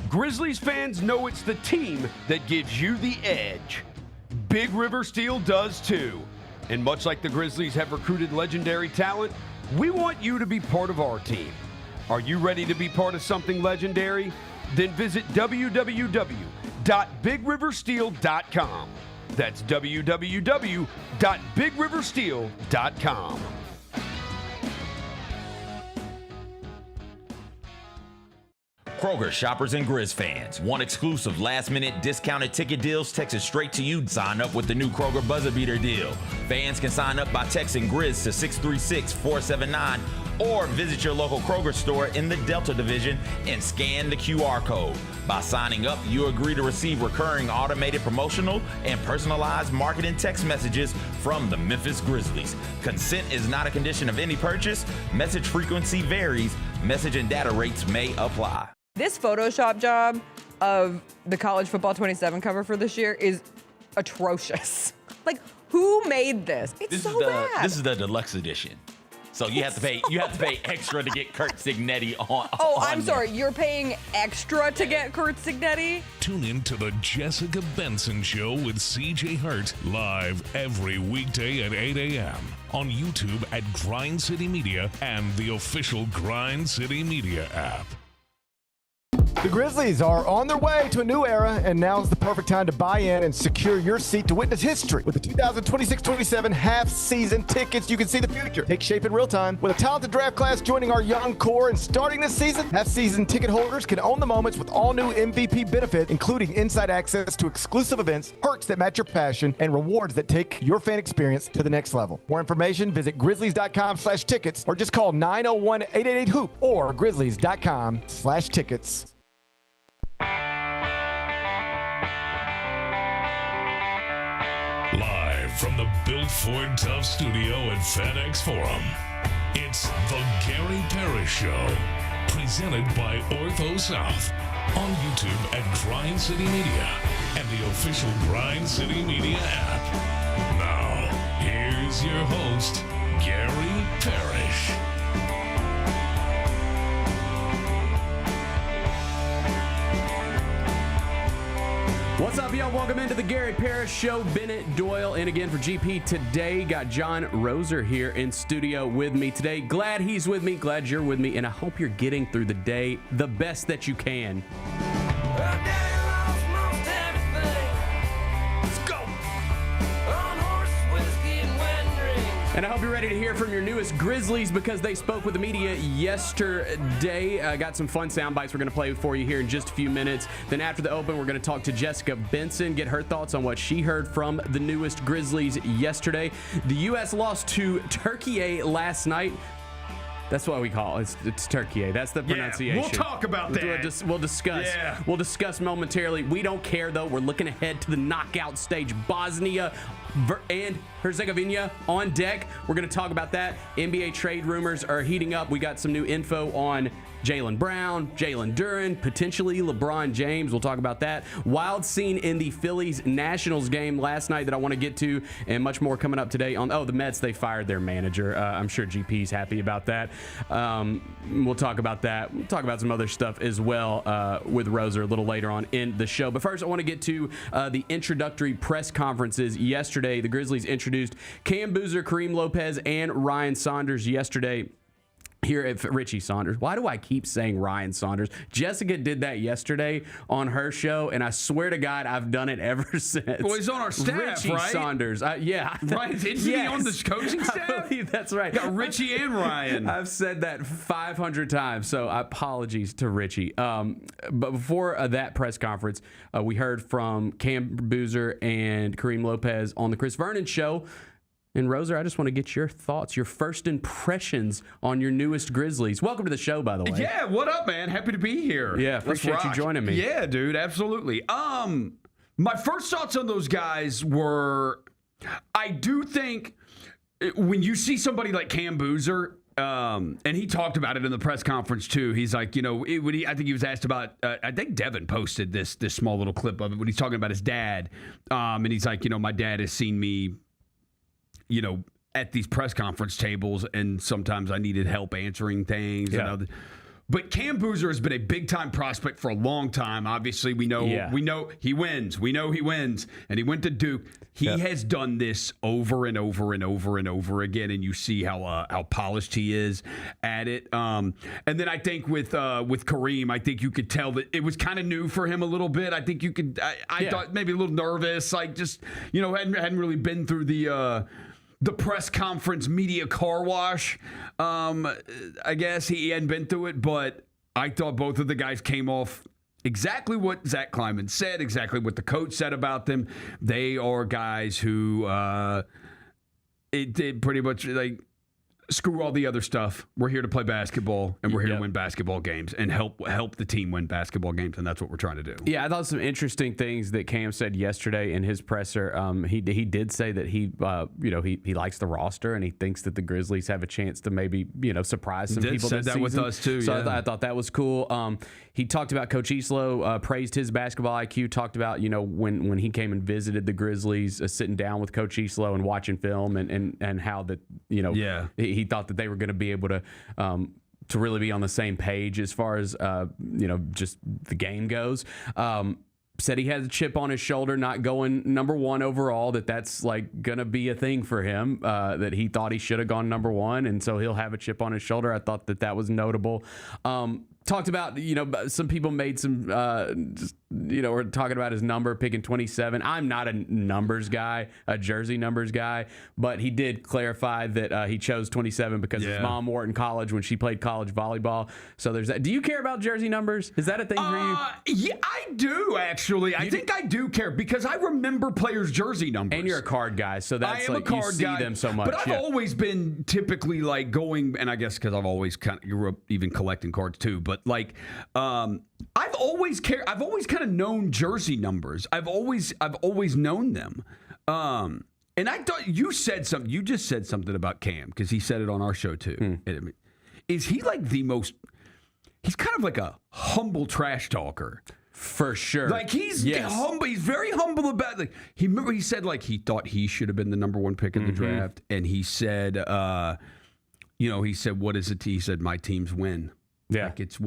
Grizzlies fans know it's the team that gives you the edge. Big River Steel does too. And much like the Grizzlies have recruited legendary talent, we want you to be part of our team. Are you ready to be part of something legendary? Then visit www.bigriversteel.com. That's www.bigriversteel.com. Kroger shoppers and Grizz fans. Want exclusive last-minute discounted ticket deals texted straight to you? Sign up with the new Kroger Buzzer Beater deal. Fans can sign up by texting Grizz to 636-479 or visit your local Kroger store in the Delta Division and scan the QR code. By signing up, you agree to receive recurring automated promotional and personalized marketing text messages from the Memphis Grizzlies. Consent is not a condition of any purchase. Message frequency varies. Message and data rates may apply. This Photoshop job of the College Football 27 cover for this year is atrocious. Like, who made this? It's so bad. This is the deluxe edition. So you have to pay extra to get Kurt Signetti on. Oh, I'm sorry. You're paying extra to get Kurt Signetti? Tune in to the Jessica Benson Show with CJ Hurt live every weekday at 8 a.m. on YouTube at Grind City Media and the official Grind City Media app. The Grizzlies are on their way to a new era, and now's the perfect time to buy in and secure your seat to witness history. With the 2026-27 half-season tickets, you can see the future take shape in real time. With a talented draft class joining our young core and starting this season, half-season ticket holders can own the moments with all new MVP benefit, including inside access to exclusive events, perks that match your passion, and rewards that take your fan experience to the next level. More information, visit grizzlies.com/tickets or just call 901-888-HOOP or grizzlies.com/tickets. Live from the Built Ford Tough studio at FedEx Forum, it's the Gary Parrish Show, presented by Ortho South, on YouTube at Grind City Media and the official Grind City Media app. Now, here's your host, Gary Parrish. What's up, y'all? Welcome into the Gary Parrish Show. Bennett Doyle in again for GP today. Got John Roser here in studio with me today. Glad he's with me. Glad you're with me. And I hope you're getting through the day the best that you can. And I hope you're ready to hear from your newest Grizzlies because they spoke with the media yesterday. Got some fun sound bites we're going to play for you here in just a few minutes. Then after the open, we're going to talk to Jessica Benson, get her thoughts on what she heard from the newest Grizzlies yesterday. The U.S. lost to Turkiye last night. That's what we call it. It's Turkiye. That's the pronunciation. We'll talk about that. We'll discuss. Yeah. We'll discuss momentarily. We don't care, though. We're looking ahead to the knockout stage. Bosnia and Herzegovina on deck. We're going to talk about that. NBA trade rumors are heating up. We got some new info on Jaylen Brown, Jalen Duren, potentially LeBron James. We'll talk about that. Wild scene in the Phillies-Nationals game last night that I want to get to, and much more coming up today on, the Mets, they fired their manager. I'm sure GP's happy about that. We'll talk about that. We'll talk about some other stuff as well with Roser a little later on in the show. But first, I want to get to the introductory press conferences yesterday. The Grizzlies introduced Cam Boozer, Kareem Lopez, and Ryan Saunders yesterday. Here at Richie Saunders. Why do I keep saying Ryan Saunders? Jessica did that yesterday on her show, and I swear to God, I've done it ever since. Well, he's on our staff, Richie right? Saunders. Yeah. Right? Isn't he on the coaching staff? I believe that's right. Got Richie and Ryan. I've said that 500 times, so apologies to Richie. But before that press conference, we heard from Cam Boozer and Kareem Lopez on the Chris Vernon Show. And Roser, I just want to get your thoughts, your first impressions on your newest Grizzlies. Welcome to the show, by the way. Yeah, what up, man? Happy to be here. Yeah, appreciate you joining me. Yeah, dude, absolutely. My first thoughts on those guys were, I do think when you see somebody like Cam Boozer, and he talked about it in the press conference too. He's like, I think he was asked about. I think Devin posted this small little clip of it when he's talking about his dad, and he's like, my dad has seen me, at these press conference tables, and sometimes I needed help answering things. Yeah. And But Cam Boozer has been a big-time prospect for a long time. Obviously, we know he wins. We know he wins. And he went to Duke. He has done this over and over and over and over again, and you see how polished he is at it. And then I think with Kareem, I think you could tell that it was kind of new for him a little bit. I think you could. I thought maybe a little nervous, like just hadn't really been through the press conference media car wash. I guess he hadn't been through it, but I thought both of the guys came off exactly what Zach Kleiman said, exactly what the coach said about them. They are guys who it did pretty much like screw all the other stuff. We're here to play basketball, and we're here to win basketball games and help the team win basketball games, and that's what we're trying to do. Yeah, I thought some interesting things that Cam said yesterday in his presser. He did say that he likes the roster, and he thinks that the Grizzlies have a chance to maybe surprise some people. Said this that season. with us too. So yeah. I thought that was cool. He talked about Coach Islo, praised his basketball IQ. Talked about when he came and visited the Grizzlies, sitting down with Coach Islo and watching film, and how that he thought that they were going to be able to really be on the same page as far as just the game goes. Said he has a chip on his shoulder, not going number one overall. That's like going to be a thing for him. That he thought he should have gone number one, and so he'll have a chip on his shoulder. I thought that was notable. Talked about some people made some we're talking about his number, picking 27. I'm not a numbers guy, a jersey numbers guy, but he did clarify that he chose 27 because his mom wore it in college when she played college volleyball. So there's that. Do you care about jersey numbers? Is that a thing for you? Yeah, I do actually. I think I do care because I remember players' jersey numbers. And you're a card guy, so that's I am like a card you see guy, them so much. But I've always been typically like going, and I guess because I've always kind of grew up even collecting cards too. But like, I've always kind of known jersey numbers. I've always known them. And I thought you said something. You just said something about Cam because he said it on our show too. Is he like the most? He's kind of like a humble trash talker. For sure. Like he's humble. He's very humble about it. Like he said like he thought he should have been the number one pick in the draft, and he said, he said, what is it? He said, my teams win. Yeah, like it's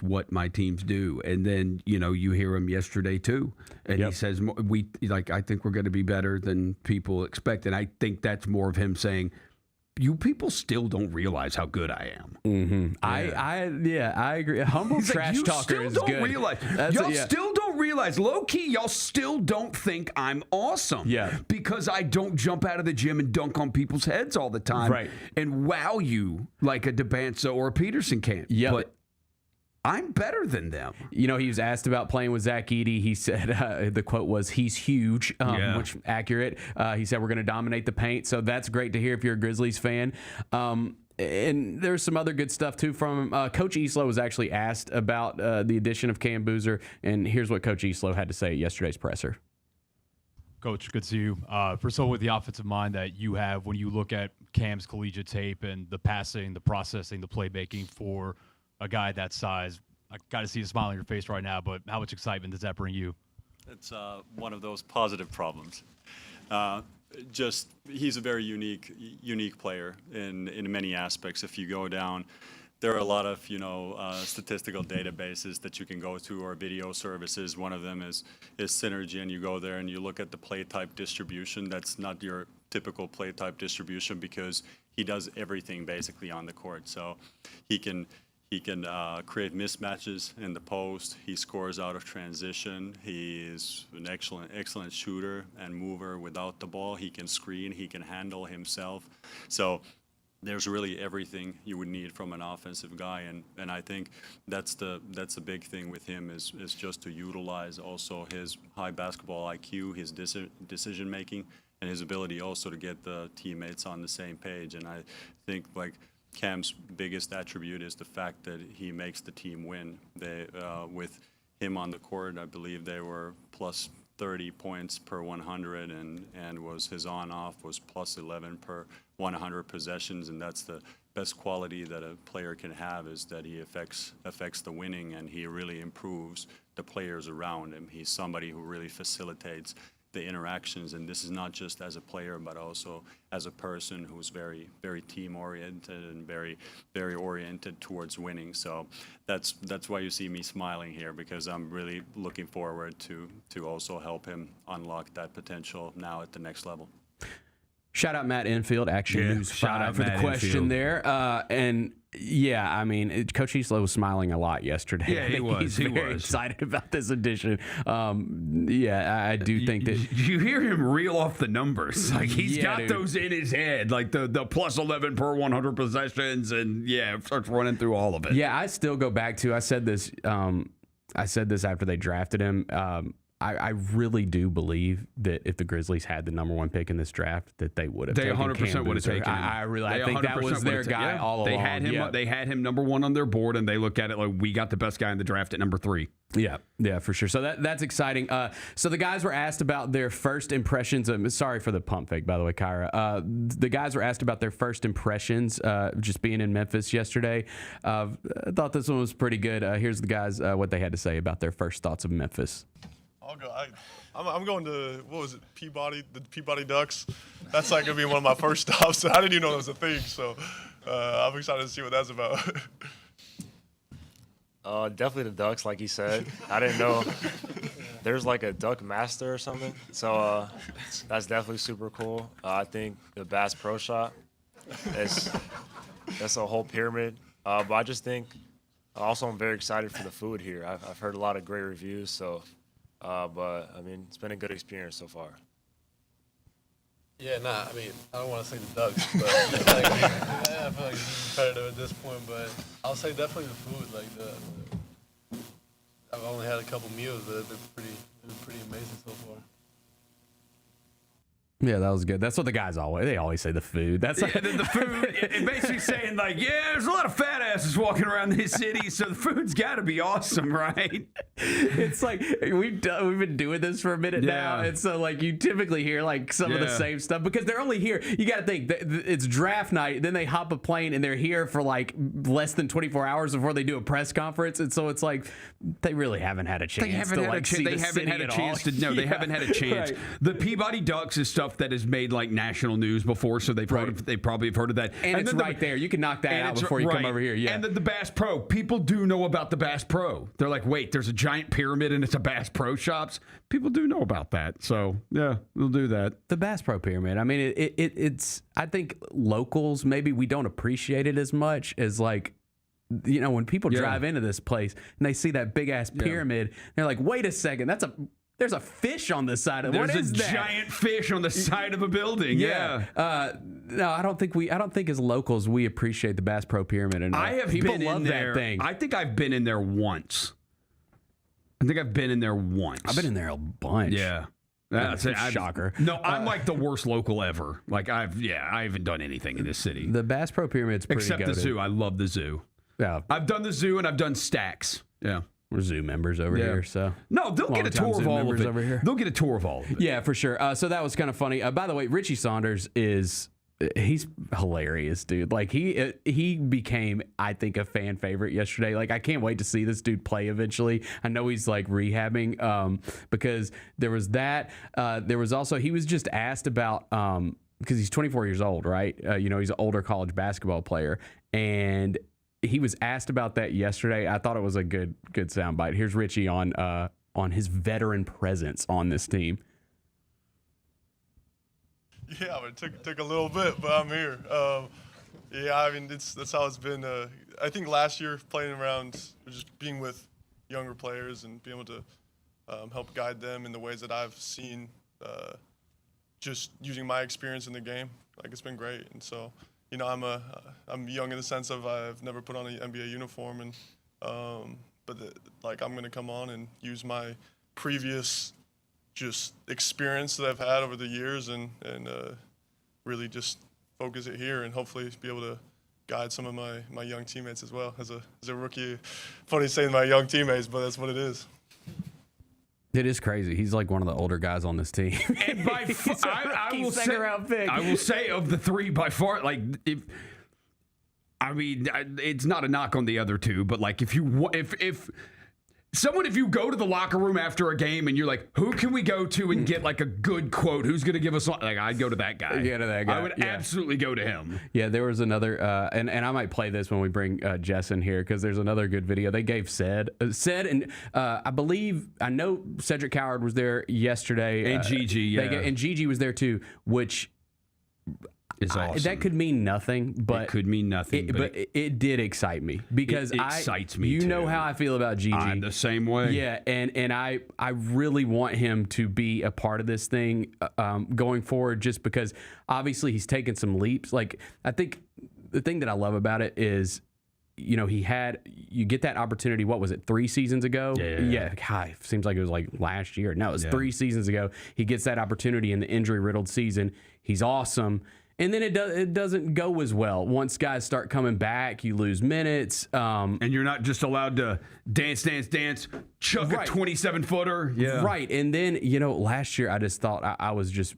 what my teams do. And then you hear him yesterday too, and he says I think we're going to be better than people expect, and I think that's more of him saying, you people still don't realize how good I am. Mm-hmm. Yeah. I agree. Humble trash talker is good. Y'all still don't realize. Low key, y'all still don't think I'm awesome. Yeah. Because I don't jump out of the gym and dunk on people's heads all the time. Right. And wow you like a DeBanza or a Peterson can. Yeah. But I'm better than them. He was asked about playing with Zach Edey. He said, the quote was, he's huge, which accurate. He said, we're going to dominate the paint. So that's great to hear if you're a Grizzlies fan. And there's some other good stuff too from him. Coach Islo was actually asked about the addition of Cam Boozer. And here's what Coach Islo had to say at yesterday's presser. Coach, good to see you. First of all, with the offensive mind that you have when you look at Cam's collegiate tape and the passing, the processing, the playmaking for a guy that size, I got to see a smile on your face right now, but how much excitement does that bring you? It's one of those positive problems. He's a very unique player in many aspects. If you go down, there are a lot of statistical databases that you can go to or video services. One of them is Synergy, and you go there and you look at the play type distribution. That's not your typical play type distribution because he does everything basically on the court. So he can create mismatches in the post. He scores out of transition. He is an excellent shooter and mover without the ball. He can screen. He can handle himself. So there's really everything you would need from an offensive guy, and I think that's the big thing with him is just to utilize also his high basketball IQ, his decision making, and his ability also to get the teammates on the same page. And I think like Cam's biggest attribute is the fact that he makes the team win. With him on the court, I believe they were plus 30 points per 100, and was his on-off was plus 11 per 100 possessions, and that's the best quality that a player can have is that he affects the winning, and he really improves the players around him. He's somebody who really facilitates the interactions. And this is not just as a player, but also as a person who's very, very team oriented and very, very oriented towards winning. So that's why you see me smiling here, because I'm really looking forward to also help him unlock that potential now at the next level. Shout out Matt Enfield, Action News shout 5 out for the Matt question Enfield. there. And yeah, I mean, Coach Isla was smiling a lot yesterday. Yeah, he was. He's He very was. excited about this edition. Yeah, I do think that. You hear him reel off the numbers. Like, he's got dude. those in his head, like the plus 11 per 100 possessions, and starts running through all of it. Yeah, I still go back to. I said this after they drafted him. I really do believe that if the Grizzlies had the number 1 pick in this draft, that they would have. They taken 100% Cam would have Boozer. taken him. I think that was their guy all they along. Had him. Yeah. They had him number 1 on their board, and they look at it like, we got the best guy in the draft at number 3. Yeah, for sure. So that's exciting. So the guys were asked about their first impressions. Sorry for the pump fake, by the way, Kyra. The guys were asked about their first impressions just being in Memphis yesterday. I thought this one was pretty good. Here's the guys what they had to say about their first thoughts of Memphis. I'll go. I'm going to, what was it, Peabody, the Peabody Ducks. That's like going to be one of my first stops. I didn't even know that was a thing, so I'm excited to see what that's about. Definitely the Ducks, like he said. I didn't know there's like a Duck Master or something, so that's definitely super cool. I think the Bass Pro Shop, that's a whole pyramid. But I just think, also I'm very excited for the food here. I've heard a lot of great reviews, so. But, I mean, it's been a good experience so far. Yeah, I mean, I don't want to say the Ducks, but I feel like it's competitive at this point. But I'll say definitely the food. Like, I've only had a couple meals, but it's been pretty amazing so far. Yeah, that was good. That's what the guys always say, the food. That's like, the food, it basically saying like, there's a lot of fat asses walking around this city, so the food's got to be awesome, right? It's like we've been doing this for a minute now, and so like you typically hear like some of the same stuff because they're only here. You got to think it's draft night, then they hop a plane and they're here for like less than 24 hours before they do a press conference, and so it's like they really haven't had a chance. They haven't had a chance. They haven't had a chance. Right. The Peabody Ducks is stuff that has made like national news before, so they probably have heard of that. And it's right there. You can knock that out before you come over here. Yeah. And then the Bass Pro. People do know about the Bass Pro. They're like, wait, there's a giant pyramid and it's a Bass Pro Shops. People do know about that. So yeah, they'll do that. The Bass Pro Pyramid. I mean, it's. I think locals maybe we don't appreciate it as much as like. You know, when people drive into this place and they see that big ass pyramid, they're like, wait a second, there's a fish on the side of it. There's a giant fish on the side of a building. Yeah. No, I don't think as locals we appreciate the Bass Pro Pyramid enough. People been love in there. that thing. I think I've been in there once. I've been in there a bunch. Yeah. That's a shocker. No, I'm like the worst local ever. Like I haven't done anything in this city. The Bass Pro Pyramid's pretty except goated. the zoo. I love the zoo. Yeah. I've done the zoo and I've done Stacks. Yeah. We're zoo members over here, so no, they'll get a tour of all of it. Over here. They'll get a tour of all of it. Yeah, for sure. So that was kind of funny. By the way, Richie Saunders he's hilarious, dude. Like he became, I think, a fan favorite yesterday. Like I can't wait to see this dude play eventually. I know he's like rehabbing because there was that. There was also he was just asked about because he's 24 years old, right? He's an older college basketball player, and he was asked about that yesterday. I thought it was a good soundbite. Here's Richie on his veteran presence on this team. Yeah, but it took a little bit, but I'm here. I mean, that's how it's been. I think last year playing around, just being with younger players and being able to help guide them in the ways that I've seen, just using my experience in the game, like it's been great. And so, I'm young in the sense of I've never put on an NBA uniform, and I'm gonna come on and use my previous just experience that I've had over the years and really just focus it here and hopefully be able to guide some of my young teammates as well. As a rookie, funny saying my young teammates, but that's what it is. It is crazy. He's like one of the older guys on this team. And by I will say of the three, by far, like it's not a knock on the other two, but like if someone, if you go to the locker room after a game and you're like, who can we go to and get like a good quote? Who's going to give us like? I'd go to that guy. Yeah, to that guy. I would absolutely go to him. Yeah, there was another, and I might play this when we bring Jess in here because there's another good video. They gave Ced, and I know Cedric Coward was there yesterday. And Gigi, yeah. And Gigi was there too, which is awesome. That could mean nothing, but it could mean nothing. But it did excite me because it excites me. You too. know how I feel about Gigi. I'm the same way. Yeah, and I really want him to be a part of this thing going forward, just because obviously he's taken some leaps. Like, I think the thing that I love about it is, you know, you get that opportunity. What was it, 3 seasons ago? Yeah. God, it seems like it was like last year. No, it was 3 seasons ago. He gets that opportunity in the injury-riddled season. He's awesome. And then it doesn't go as well. Once guys start coming back, you lose minutes. And you're not just allowed to dance, chuck a 27-footer. Yeah. Right. And then, you know, last year I just thought I was just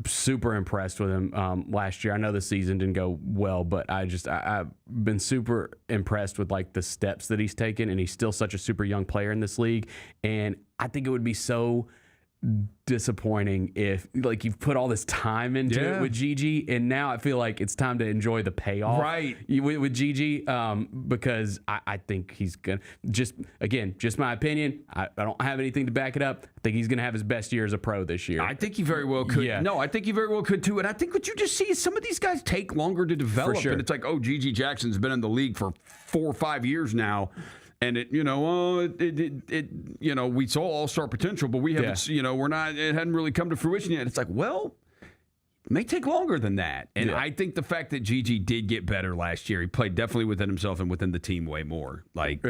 super impressed with him last year. I know the season didn't go well, but I've been super impressed with like the steps that he's taken, and he's still such a super young player in this league. And I think it would be so disappointing if like you've put all this time into it with Gigi, and now I feel like it's time to enjoy the payoff with Gigi, because I think he's gonna just my opinion, I don't have anything to back it up. I think he's gonna have his best year as a pro this year. I think he very well could. Yeah. No, I think he very well could too. And I think what you just see is some of these guys take longer to develop. For sure. And it's like, oh, Gigi Jackson's been in the league for 4 or 5 years now. And we saw all-star potential, but we haven't, it hadn't really come to fruition yet. It's like, well, it may take longer than that. And I think the fact that Gigi did get better last year, he played definitely within himself and within the team way more. Like,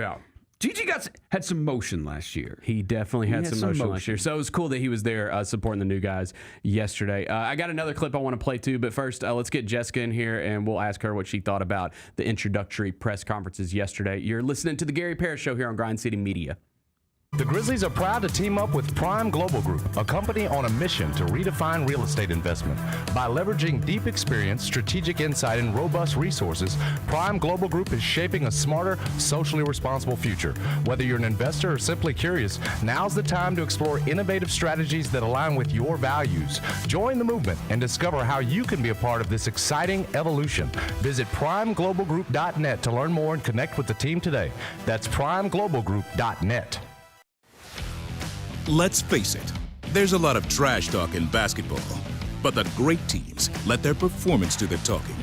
Gigi had some motion last year. He definitely had some motion last year. So it was cool that he was there supporting the new guys yesterday. I got another clip I want to play too, but first let's get Jessica in here and we'll ask her what she thought about the introductory press conferences yesterday. You're listening to the Gary Parrish Show here on Grind City Media. The Grizzlies are proud to team up with Prime Global Group, a company on a mission to redefine real estate investment. By leveraging deep experience, strategic insight, and robust resources, Prime Global Group is shaping a smarter, socially responsible future. Whether you're an investor or simply curious, now's the time to explore innovative strategies that align with your values. Join the movement and discover how you can be a part of this exciting evolution. Visit primeglobalgroup.net to learn more and connect with the team today. That's primeglobalgroup.net. Let's face it, there's a lot of trash talk in basketball, but the great teams let their performance do the talking.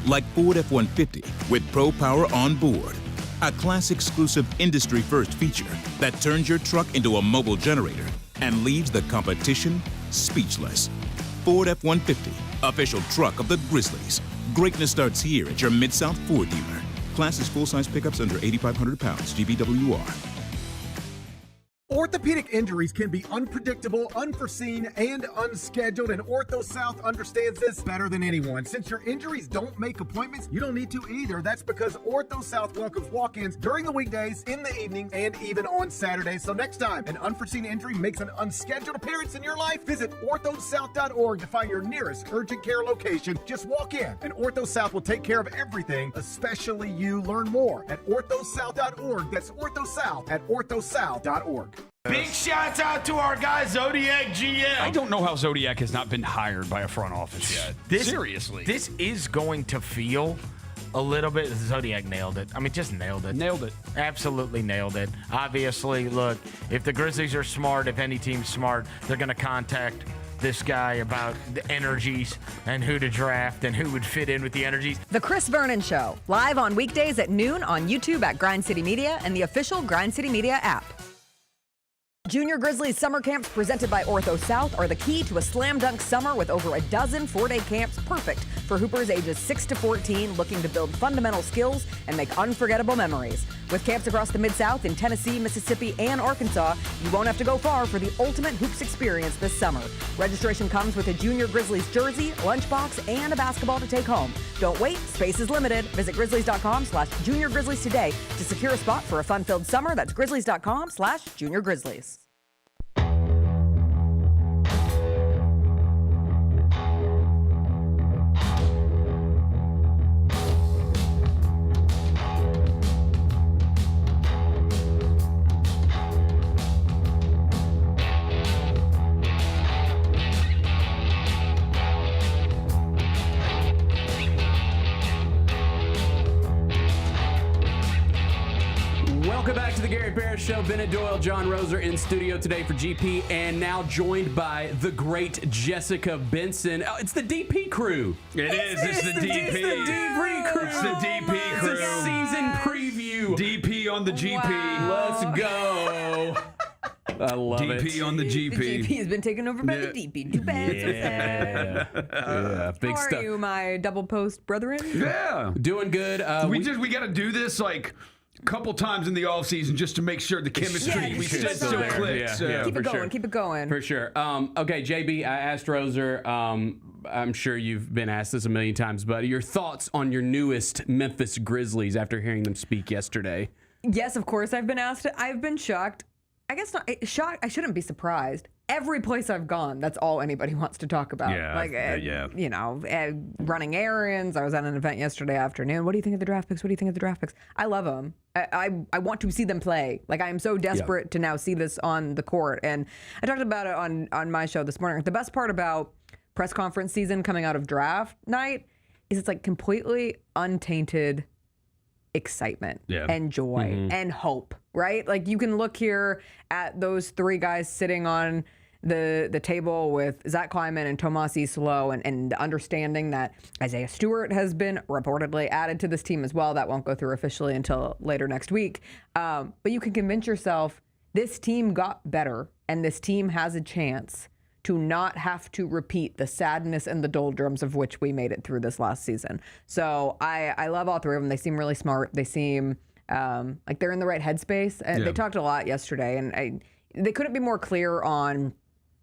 Like Ford F-150 with Pro Power on board, a class-exclusive industry-first feature that turns your truck into a mobile generator and leaves the competition speechless. Ford F-150, official truck of the Grizzlies. Greatness starts here at your Mid-South Ford dealer. Class is full-size pickups under 8,500 pounds, GVWR. Orthopedic injuries can be unpredictable, unforeseen, and unscheduled, and Ortho South understands this better than anyone. Since your injuries don't make appointments, you don't need to either. That's because Ortho South welcomes walk-ins during the weekdays, in the evenings, and even on Saturdays. So next time an unforeseen injury makes an unscheduled appearance in your life, visit orthosouth.org to find your nearest urgent care location. Just walk in, and Ortho South will take care of everything, especially you. Learn more at orthosouth.org. That's orthosouth at orthosouth.org. Big shouts out to our guy Zodiac GM. I don't know how Zodiac has not been hired by a front office yet. Seriously. This is going to feel a little bit. Zodiac nailed it. I mean, just nailed it. Nailed it. Absolutely nailed it. Obviously, look, if the Grizzlies are smart, if any team's smart, they're going to contact this guy about the energies and who to draft and who would fit in with the energies. The Chris Vernon Show, live on weekdays at noon on YouTube at Grind City Media and the official Grind City Media app. Junior Grizzlies summer camps presented by Ortho South are the key to a slam dunk summer with over a dozen 4-day camps perfect for hoopers ages 6 to 14 looking to build fundamental skills and make unforgettable memories. With camps across the Mid-South in Tennessee, Mississippi, and Arkansas, you won't have to go far for the ultimate hoops experience this summer. Registration comes with a Junior Grizzlies jersey, lunchbox, and a basketball to take home. Don't wait, space is limited. Visit grizzlies.com/Junior Grizzlies today to secure a spot for a fun-filled summer. That's grizzlies.com/Junior Grizzlies. Parrish Show. Bennett Doyle, John Roser in studio today for GP, and now joined by the great Jessica Benson. Oh, it's the DP crew. It is. It's the DP. It's the DP crew. It's the DP crew. It's a season preview. DP on the GP. Let's go. I love it. DP on the GP. The GP has been taken over by the DP. Too bad. Yeah, big How stuff. are you, my double post brethren? Yeah. Doing good. We got to do this like a couple times in the off season just to make sure the chemistry we keep said it still going. clicks. Yeah. Keep it going. sure. Keep it going. For sure. Okay, JB, I asked Roser, I'm sure you've been asked this a million times, but your thoughts on your newest Memphis Grizzlies after hearing them speak yesterday? Yes, of course I've been asked it. I've been shocked. I guess not shocked. I shouldn't be surprised. Every place I've gone, that's all anybody wants to talk about. Yeah, You know, running errands. I was at an event yesterday afternoon. What do you think of the draft picks? What do you think of the draft picks? I love them. I want to see them play. Like, I am so desperate to now see this on the court. And I talked about it on my show this morning. The best part about press conference season coming out of draft night is it's like completely untainted excitement and joy and hope, right? Like, you can look here at those three guys sitting on the table with Zach Kleiman and Tomas Isolo, and understanding that Isaiah Stewart has been reportedly added to this team as well. That won't go through officially until later next week. But you can convince yourself this team got better, and this team has a chance to not have to repeat the sadness and the doldrums of which we made it through this last season. So I love all three of them. They seem really smart. They seem like they're in the right headspace. And they talked a lot yesterday, and they couldn't be more clear on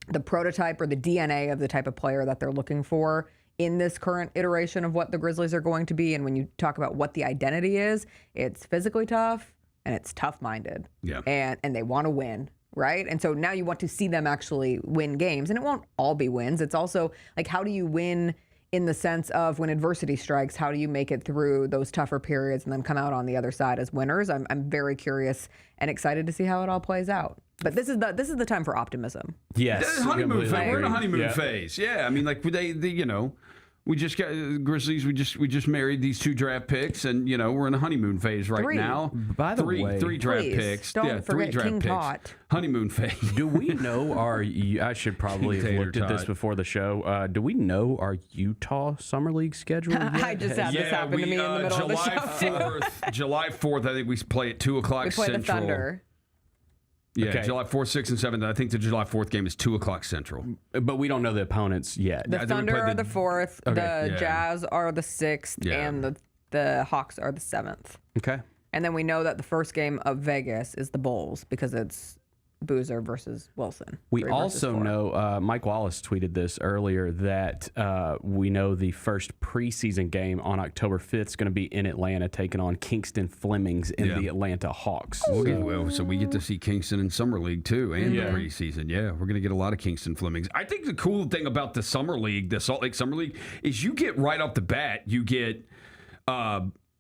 the prototype or the DNA of the type of player that they're looking for in this current iteration of what the Grizzlies are going to be. And when you talk about what the identity is, it's physically tough and it's tough-minded. Yeah. And they want to win. Right? And so now you want to see them actually win games. And it won't all be wins. It's also like, how do you win in the sense of when adversity strikes, how do you make it through those tougher periods and then come out on the other side as winners? I'm very curious and excited to see how it all plays out. But this is the time for optimism. Yes. The honeymoon phase. Completely We're in a agree. honeymoon phase. Yeah. I mean, like they you know, we just got Grizzlies. We just married these two draft picks, and you know we're in a honeymoon phase right Three. now. By the way, three draft please, picks. don't three forget draft King picks. Tot. Honeymoon phase. Do we know I should probably have Tater looked at this tot. before the show. Do we know our Utah Summer League schedule yet? I just had this happen to me in the middle of the show. July 4th. I think we play at 2 o'clock We play Central. the Thunder. Yeah, Okay. July 4th, 6th, and 7th. I think the July 4th game is 2 o'clock Central. But we don't know the opponents yet. The I think we Thunder played are the 4th, Okay. the Yeah. Jazz are the 6th, Yeah. and the Hawks are the 7th. Okay. And then we know that the first game of Vegas is the Bulls because it's Boozer versus Wilson. We 3 versus also 4. know, Mike Wallace tweeted this earlier, that we know the first preseason game on October 5th is going to be in Atlanta, taking on Kingston Flemings in the Atlanta Hawks. So we get to see Kingston in Summer League too, and Yeah. the preseason. Yeah, we're going to get a lot of Kingston Flemings. I think the cool thing about the Summer League, the Salt Lake Summer League, is you get right off the bat, you get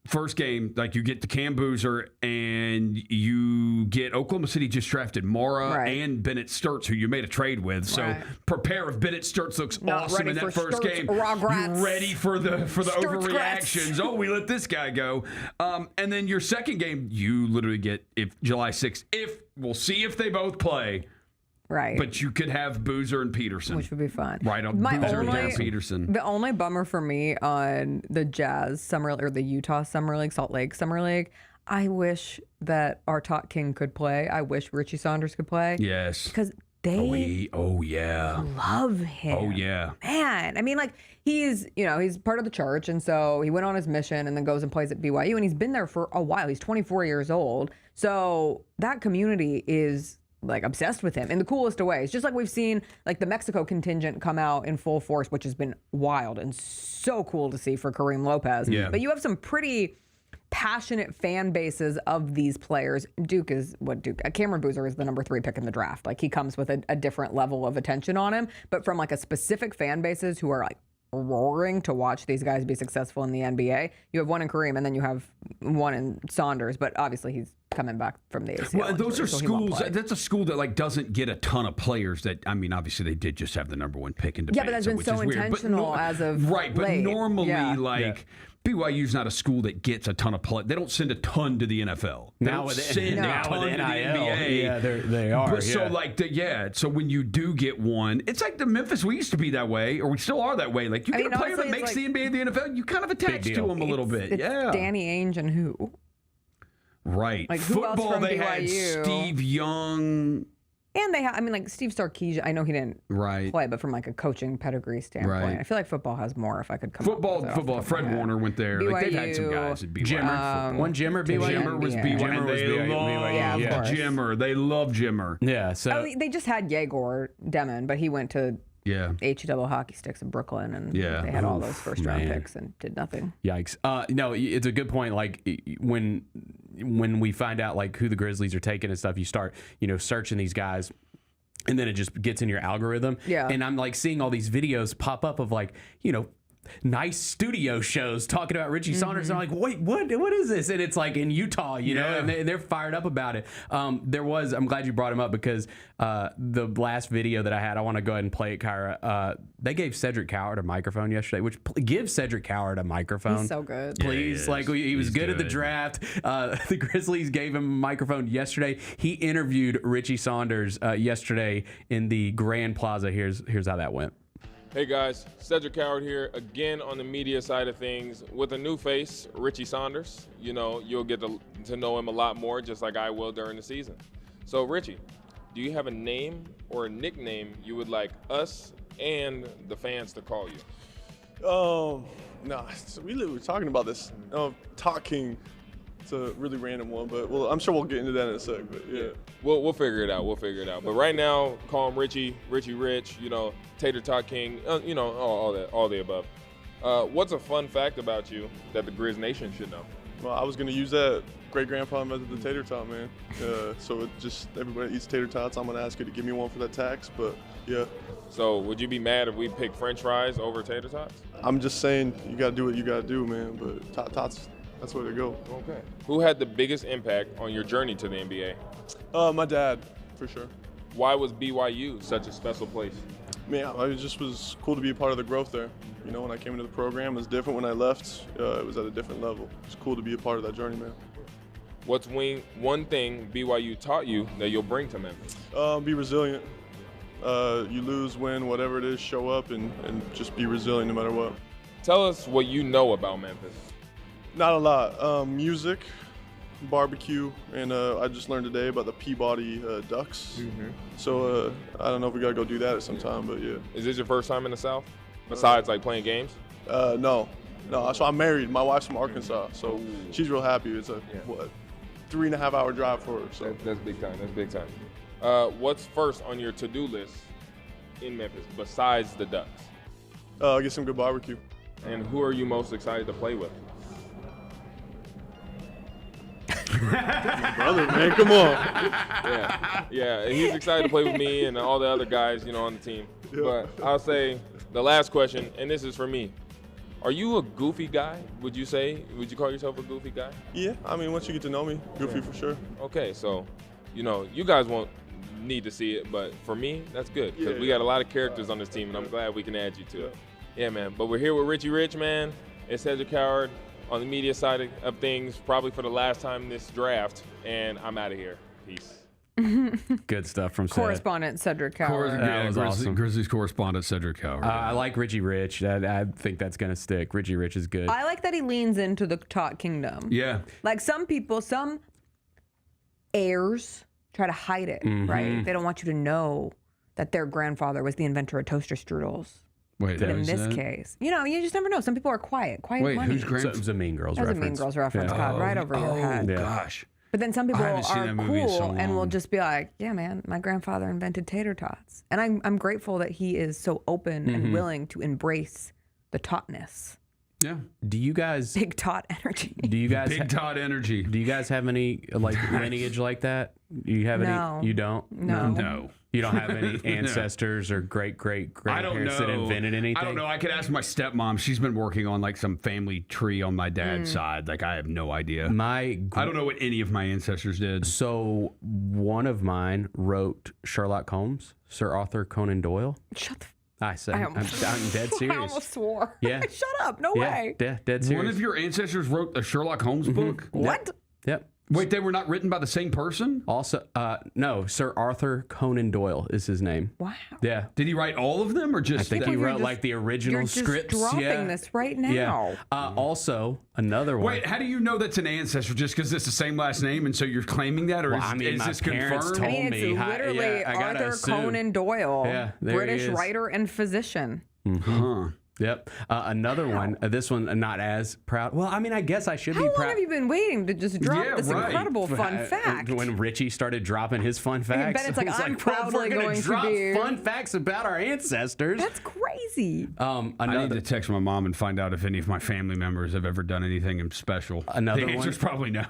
first game, like you get the Cam Boozer, and you get Oklahoma City just drafted Mara and Bennett Sturts, who you made a trade with. So prepare if Bennett Sturts looks Not awesome ready in that for first Sturts, game. Rugrats. You're ready for the Sturts overreactions. Oh, we let this guy go. And then your second game, you literally get July 6th. We'll see if they both play. Right. But you could have Boozer and Peterson. Which would be fun. Right on Boozer and Peterson. The only bummer for me on the Jazz Summer or the Utah Summer League, Salt Lake Summer League, I wish that our Tot King could play. I wish Richie Saunders could play. Yes. Because they love him. Oh, yeah. Man, I mean, like, he's part of the church, and so he went on his mission and then goes and plays at BYU, and he's been there for a while. He's 24 years old. So that community is like obsessed with him in the coolest of ways. Just like we've seen like the Mexico contingent come out in full force, which has been wild and so cool to see for Kareem Lopez. Yeah. But you have some pretty passionate fan bases of these players. Cameron Boozer is the number 3 pick in the draft. Like, he comes with a different level of attention on him, but from like a specific fan bases who are like roaring to watch these guys be successful in the NBA. You have one in Kareem, and then you have one in Saunders, but obviously he's coming back from the ACL. Well, those are injury, so he won't schools. play. That's a school that like doesn't get a ton of players. That I mean, obviously they did just have the number 1 pick in debate. Yeah, but that's been which so is weird. But intentional as of right. But late. normally, Yeah. like BYU's not a school that gets a ton of play. They don't send a ton to the NFL. They Now don't with send a ton to the NIL, NBA. yeah, they are. But so like so when you do get one, it's like the Memphis. We used to be that way, or we still are that way. Like you get a player that honestly, makes it's the NBA, the NFL, you kind of attach to deal. them a little bit. It's Yeah, Danny Ainge and who? right. Like, who else Football, from they had BYU? Steve Young. And they have, I mean, like Steve Sarkisian. I know he didn't Right. play, but from like a coaching pedigree standpoint, Right. I feel like football has more. If I could come Football. up with it off the top of my Fred head. Warner went there. Like they've had some BYU, guys at BYU. Jimmer. One Jimmer, BYU. Jimmer was BYU. Jimmer And was they BYU. love Yeah, of course. Jimmer. They love Jimmer. Yeah. So Oh, they just had Yegor Demon, but he went to Yeah. H-double hockey sticks in Brooklyn, and Yeah. they had all those first-round man. picks and did nothing. Yikes. No, it's a good point. Like when we find out like who the Grizzlies are taking and stuff, you start, searching these guys. And then it just gets in your algorithm. Yeah. And I'm like seeing all these videos pop up of like, nice studio shows talking about Richie Saunders. And I'm like, wait, what is this? And it's like in Utah, and they're fired up about it. I'm glad you brought him up because the last video that I had, I want to go ahead and play it, Kyra. They gave Cedric Coward a microphone yesterday, which give Cedric Coward a microphone. He's so good. Please. He was good at the draft. The Grizzlies gave him a microphone yesterday. He interviewed Richie Saunders yesterday in the Grand Plaza. Here's how that went. Hey guys, Cedric Coward here again on the media side of things with a new face, Richie Saunders. You'll get to know him a lot more just like I will during the season. So Richie, do you have a name or a nickname you would like us and the fans to call you? No, so we were talking about this. Talk King. It's a really random one, but I'm sure we'll get into that in a sec. But yeah, We'll figure it out. But right now, call him Richie Rich. Tater Tot King. All the above. What's a fun fact about you that the Grizz Nation should know? well, I was gonna use that great grandpa invented the tater tot, man. So it just everybody eats tater tots. I'm gonna ask you to give me one for that tax, but yeah. So would you be mad if we pick French fries over tater tots? I'm just saying you gotta do what you gotta do, man. But tots. That's where they go. Okay. Who had the biggest impact on your journey to the NBA? My dad, for sure. Why was BYU such a special place? Man, it just was cool to be a part of the growth there. When I came into the program, it was different. When I left, it was at a different level. It's cool to be a part of that journey, man. What's one thing BYU taught you that you'll bring to Memphis? Be resilient. You lose, win, whatever it is, show up and just be resilient no matter what. Tell us what you know about Memphis. Not a lot. Music, barbecue, and I just learned today about the Peabody Ducks. Mm-hmm. So I don't know if we gotta go do that at some time, but yeah. Is this your first time in the South? Besides like playing games? No. So I'm married. My wife's from Arkansas, so she's real happy. It's a 3.5 hour drive for her. So that's big time. What's first on your to-do list in Memphis besides the Ducks? Get some good barbecue. And who are you most excited to play with? My brother, man, come on. Yeah, he's excited to play with me and all the other guys, on the team. Yeah. But I'll say the last question, and this is for me. Are you a goofy guy, would you say? Would you call yourself a goofy guy? Yeah, I mean, once you get to know me, goofy for sure. Okay, so, you guys won't need to see it, but for me, that's good. Because we got a lot of characters on this team, and I'm glad we can add you to it. Yeah, man. But we're here with Richie Rich, man. It's Cedric Coward on the media side of things, probably for the last time this draft, and I'm out of here. Peace. Good stuff from Correspondent Cedric Coward. That was awesome. Grizzlies correspondent Cedric Coward. I like Richie Rich. I think that's going to stick. Richie Rich is good. I like that he leans into the Tot Kingdom. Yeah. Like some people, some heirs try to hide it, right? They don't want you to know that their grandfather was the inventor of toaster strudels. Wait, but in this case, you just never know. Some people are quiet Wait, money. who's So it was a Mean Girls That was reference. a Mean Girls reference, God, right over your head. Gosh. But then some people I haven't seen are that movie in cool so and will long. just be like, yeah, man, my grandfather invented tater tots. And I'm grateful that he is so open and willing to embrace the totness. Yeah. Do you guys Big Tot energy? Do you guys Big Tot energy? Do you guys have any like lineage like that? Do you have No. any? You don't. No. You don't have any ancestors or great I don't grandparents know. that invented anything. I don't know. I could ask my stepmom. She's been working on like some family tree on my dad's side. Like I have no idea. I don't know what any of my ancestors did. So one of mine wrote Sherlock Holmes, Sir Arthur Conan Doyle. Shut the. I said, I'm dead serious. I almost swore. Yeah. Shut up. No way. Dead serious. One of your ancestors wrote a Sherlock Holmes book? What? Yep. Wait, they were not written by the same person? Also, no, Sir Arthur Conan Doyle is his name. Wow. Yeah. Did he write all of them or just? I think he wrote like the original scripts. You're just dropping yeah. this right now. Yeah. Also, another one. Wait, how do you know that's an ancestor? Just because it's the same last name, and so you're claiming that, or Well, is, I mean, is my this parents confirmed? told I mean, me. it's literally Yeah, I gotta Arthur assume. Conan Doyle, Yeah, there he British is. writer and physician. Huh. Yep. Another one. This one not as proud. Well, I mean, I guess I should How be long proud. have you been waiting to just drop this incredible fun fact? When Richie started dropping his fun facts, Bennett's like, I was I'm well, proudly we're gonna going to drop be- fun facts about our ancestors. That's crazy. I need to text my mom and find out if any of my family members have ever done anything special. Another the answer's one probably no.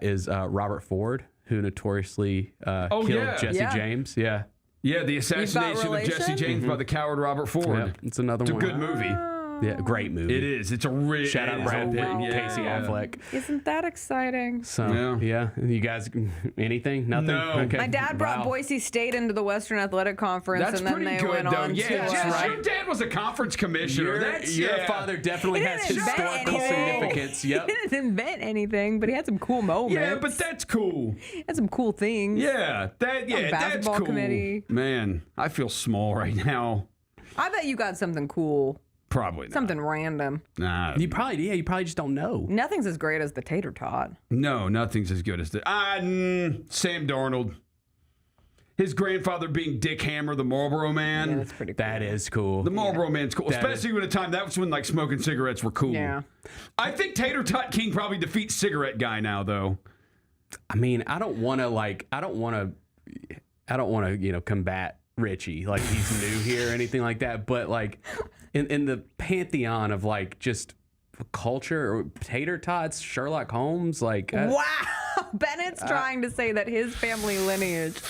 Is Robert Ford, who notoriously killed Jesse James. Yeah. Yeah, the assassination of Jesse James by the coward Robert Ford. Yeah, it's another one. It's a good movie. Yeah, great movie. It is. It's a real. Shout out Brad Pitt and Casey Yeah. Affleck. Isn't that exciting? So yeah, you guys, anything? Nothing. No. Okay. My dad brought Wow. Boise State into the Western Athletic Conference, That's and then pretty they good, went though. on Yeah, to. Jess, your dad was a conference commissioner. Your father definitely He has didn't invent historical anything. significance. Yep. He didn't invent anything, but he had some cool moments. Yeah, but that's cool. He had some cool things. Yeah, that's basketball cool. committee. Man, I feel small right now. I bet you got something cool. Probably not. Something random. Nah. You probably just don't know. Nothing's as great as the tater tot. No, nothing's as good as the Sam Darnold. His grandfather being Dick Hammer, the Marlboro Man. Yeah, that's pretty cool. That is cool. The Marlboro Man's cool, That especially when the time that was when like smoking cigarettes were cool. Yeah. I think Tater Tot King probably defeats Cigarette Guy now, though. I mean, I don't want to, combat Richie like he's new here or anything like that. But like in the pantheon of like just culture or tater tots, Sherlock Holmes, like Wow. Bennett's trying to say that his family lineage.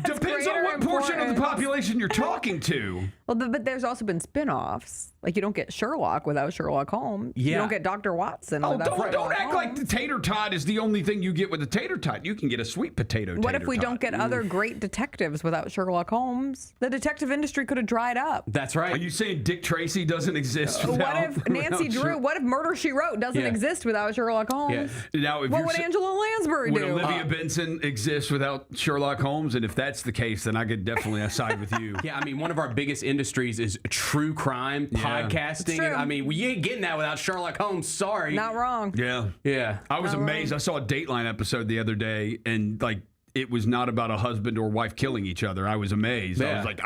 Depends on what portion of the population you're talking to. Well, but there's also been spin-offs. Like you don't get Sherlock without Sherlock Holmes. You Yeah. don't get Dr. Watson Oh, without Sherlock don't act Holmes. like the tater tot is the only thing you get with the tater tot. You can get a sweet potato What tater if we tot. don't get other great detectives without Sherlock Holmes? The detective industry could have dried up. That's right. Are you saying Dick Tracy doesn't exist without? What if Nancy without Drew? What if Murder, She Wrote doesn't Yeah. exist without Sherlock Holmes? Now, if What you're would sa- Angela Lansbury Would do? Olivia Benson exist without Sherlock Holmes? And if that's the case, then I could definitely side with you. Yeah, I mean, one of our biggest industries is true crime podcasting. It's true. And, I mean, you ain't getting that without Sherlock Holmes. Sorry. Not wrong. Yeah. Yeah. I was amazed. I saw a Dateline episode the other day, and like it was not about a husband or wife killing each other. I was amazed. I Yeah. was like,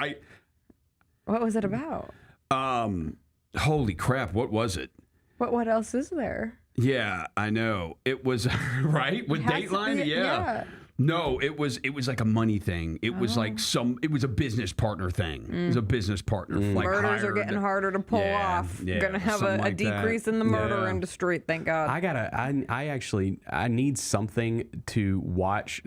What was it about? holy crap, what was it? What else is there? Yeah, I know. It was right with It has to Dateline. be- yeah. No, it was like a money thing. It was like it was a business partner thing. It was a business partner. Like Murders are hired- getting harder to pull off. yeah, Gonna have something a like that. decrease in the murder Yeah. industry, thank God. I need something to watch.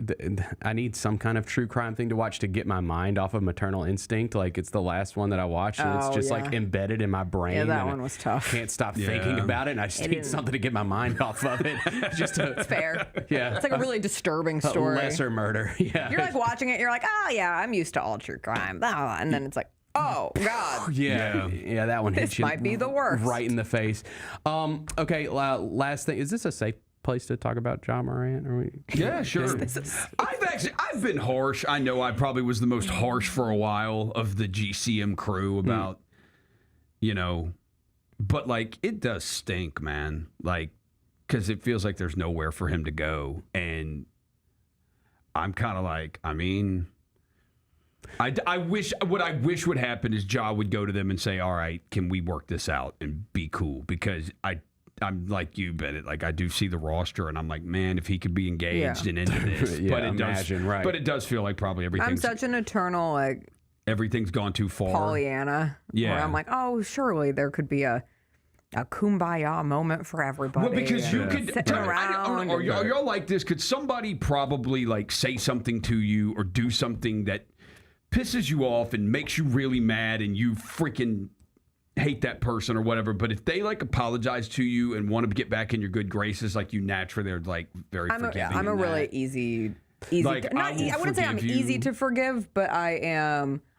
I need some kind of true crime thing to watch to get my mind off of Maternal Instinct. Like it's the last one that I watched, and it's Oh, just yeah. like embedded in my brain. Yeah, that and one was tough. Can't stop Yeah. thinking about it, and I just It need didn't- something to get my mind off of it. Just to, It's fair. yeah, It's like a really disturbing story. lesser murder. Yeah, You're like watching it, you're like, oh yeah, I'm used to all true crime. And then it's like, oh God. Yeah, that one hits This you might be the worst. right in the face. Okay, last thing. Is this a safe place to talk about John Morant? Are we? Yeah, sure. I've been harsh. I know I probably was the most harsh for a while of the GCM crew about, but like it does stink, man. Like, because it feels like there's nowhere for him to go, and I'm kind of like, I mean, I wish would happen is Ja would go to them and say, all right, can we work this out and be cool? Because I'm like you, Bennett. Like I do see the roster, and I'm like, man, if he could be engaged and into this, Yeah, but it imagine, right. But it does feel like probably I'm everything's such an eternal everything's gone too far. Pollyanna. Yeah. Where I'm like, oh, surely there could be a a kumbaya moment for everybody. Well, because you could sitting around. are y'all like this? Could somebody probably like say something to you or do something that pisses you off and makes you really mad and you freaking hate that person or whatever, but if they like apologize to you and want to get back in your good graces, like you naturally are like very forgiving. I'm a really easy. Like, I wouldn't say I'm easy to forgive, but I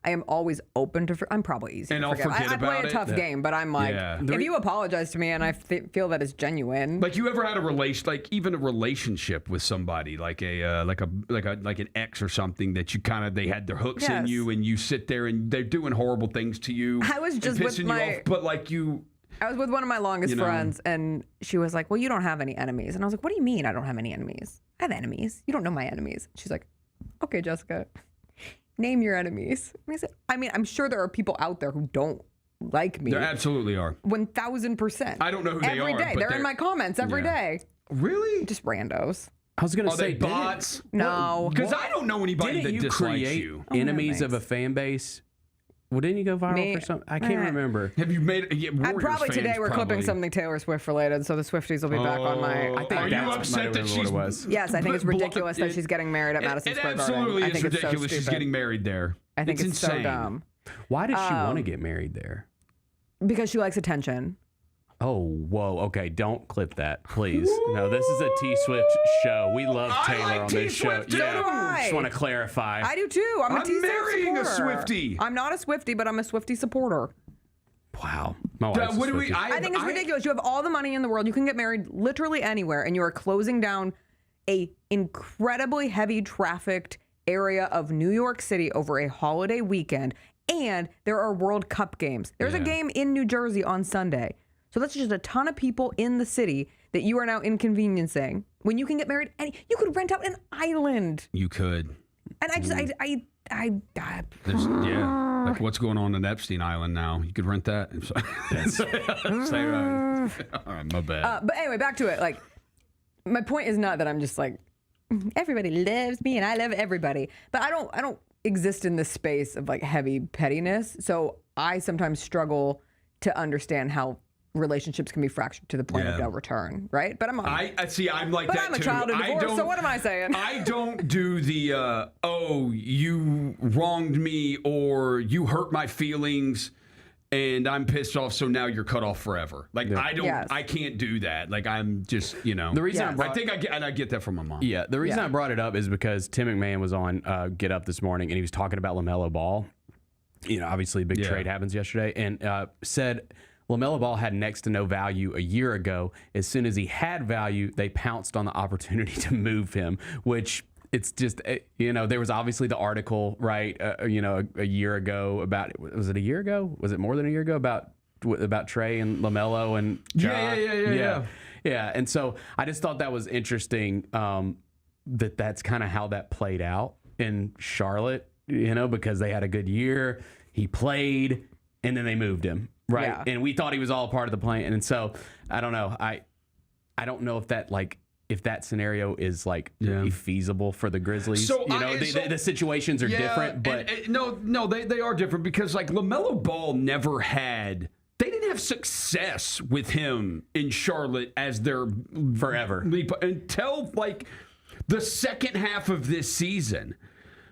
am always open to. I'm probably easy and to I'll forgive. forget I play about a tough game, but I'm like, if you apologize to me and I feel that it's genuine. Like you ever had a even a relationship with somebody, like an ex or something that you kind of they had their hooks in you and you sit there and they're doing horrible things to you. I was just with you off, but like you. I was with one of my longest friends, and she was like, well, you don't have any enemies. And I was like, what do you mean I don't have any enemies? I have enemies. You don't know my enemies. She's like, okay, Jessica, name your enemies. And I said, I'm sure there are people out there who don't like me. There absolutely are. 1,000%. I don't know who they are. Every day. They're in my comments every day. Really? Just randos. I was going to say, bots? No. Because I don't know anybody that dislikes create you. enemies of a fan base? Well, didn't you go viral for something? I can't remember. Have you made? Probably today we're clipping something Taylor Swift related, so the Swifties will be back on my. I think are you upset that she's? Yes, I think it's ridiculous that she's getting married at Madison Square Garden. Absolutely, I think it's ridiculous. She's getting married there. I think it's so dumb. Why does she want to get married there? Because she likes attention. Oh, whoa. Okay, don't clip that, please. No, this is a T-Swift show. We love Taylor on this show. So do I. Just want to clarify. I do too. I'm a T-Swift marrying a supporter. Swiftie. I'm not a Swiftie, but I'm a Swiftie supporter. Wow. My wife's what a do we? Swiftie. I think it's ridiculous. You have all the money in the world. You can get married literally anywhere, and you are closing down a incredibly heavy trafficked area of New York City over a holiday weekend. And there are World Cup games. There's a game in New Jersey on Sunday. So that's just a ton of people in the city that you are now inconveniencing. When you can get married, and you could rent out an island. You could. And There's, like what's going on in Epstein Island now? You could rent that. All right, my bad. But anyway, back to it. Like, my point is not that I'm just like everybody loves me and I love everybody, but I don't exist in this space of like heavy pettiness. So I sometimes struggle to understand how relationships can be fractured to the point of no return, right? But I'm I see. I'm like but that I'm a too. child of divorce, so what am I saying? I don't do the you wronged me or you hurt my feelings and I'm pissed off, so now you're cut off forever. Like I don't, I can't do that. Like I'm just, The reason I get that from my mom. Yeah, the reason I brought it up is because Tim McMahon was on Get Up this morning and he was talking about LaMelo Ball. Obviously a big trade happens yesterday, and said LaMelo Ball had next to no value a year ago. As soon as he had value, they pounced on the opportunity to move him, which it's just, there was obviously the article, right, a year ago about, was it a year ago? Was it more than a year ago about Trey and LaMelo and Ja? Yeah. And so I just thought that was interesting that's kind of how that played out in Charlotte, because they had a good year. He played, and then they moved him. Right. Yeah. And we thought he was all part of the plan. And so I don't know. I don't know if that scenario is feasible for the Grizzlies. So the situations are different, but no, they are different because like LaMelo Ball never had. They didn't have success with him in Charlotte as their forever until like the second half of this season.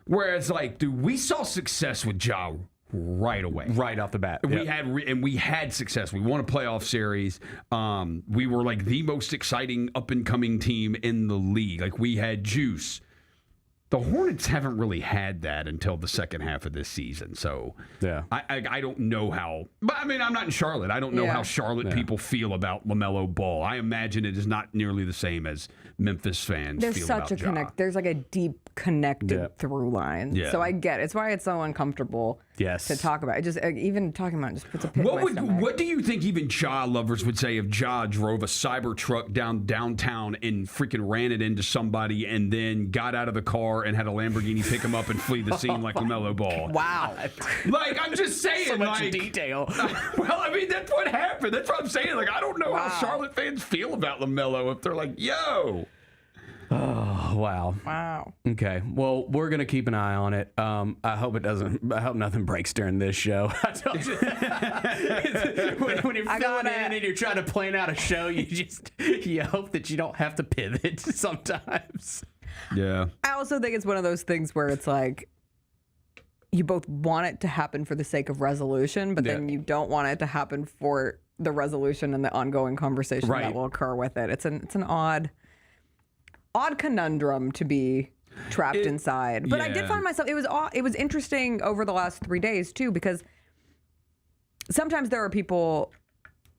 Whereas dude, we saw success with Ja right away, right off the bat. We had success. We won a playoff series. We were like the most exciting up and coming team in the league. Like we had juice. The Hornets haven't really had that until the second half of this season. So I don't know how. But I mean, I'm not in Charlotte. I don't know how Charlotte people feel about LaMelo Ball. I imagine it is not nearly the same as Memphis fans feel about Ja. There's like a deep connected through line. Yeah. So I get it. It's why it's so uncomfortable to talk about. It just even talking about it just puts a pit in my stomach. What do you think even Ja lovers would say if Ja drove a cyber truck downtown and freaking ran it into somebody and then got out of the car and had a Lamborghini pick him up and flee the scene like LaMelo Ball? Wow. I'm just saying. So much detail. Well, I mean, that's what happened. That's what I'm saying. I don't know how Charlotte fans feel about LaMelo if they're like, yo. Oh, wow. Wow. Okay. Well, we're going to keep an eye on it. I hope nothing breaks during this show. I told you. when you're filling in and you're trying to plan out a show, you hope that you don't have to pivot sometimes. Yeah. I also think it's one of those things where it's like you both want it to happen for the sake of resolution, but then you don't want it to happen for the resolution and the ongoing conversation that will occur with it. It's an odd conundrum to be trapped inside. But I did find myself, it was interesting over the last 3 days too, because sometimes there are people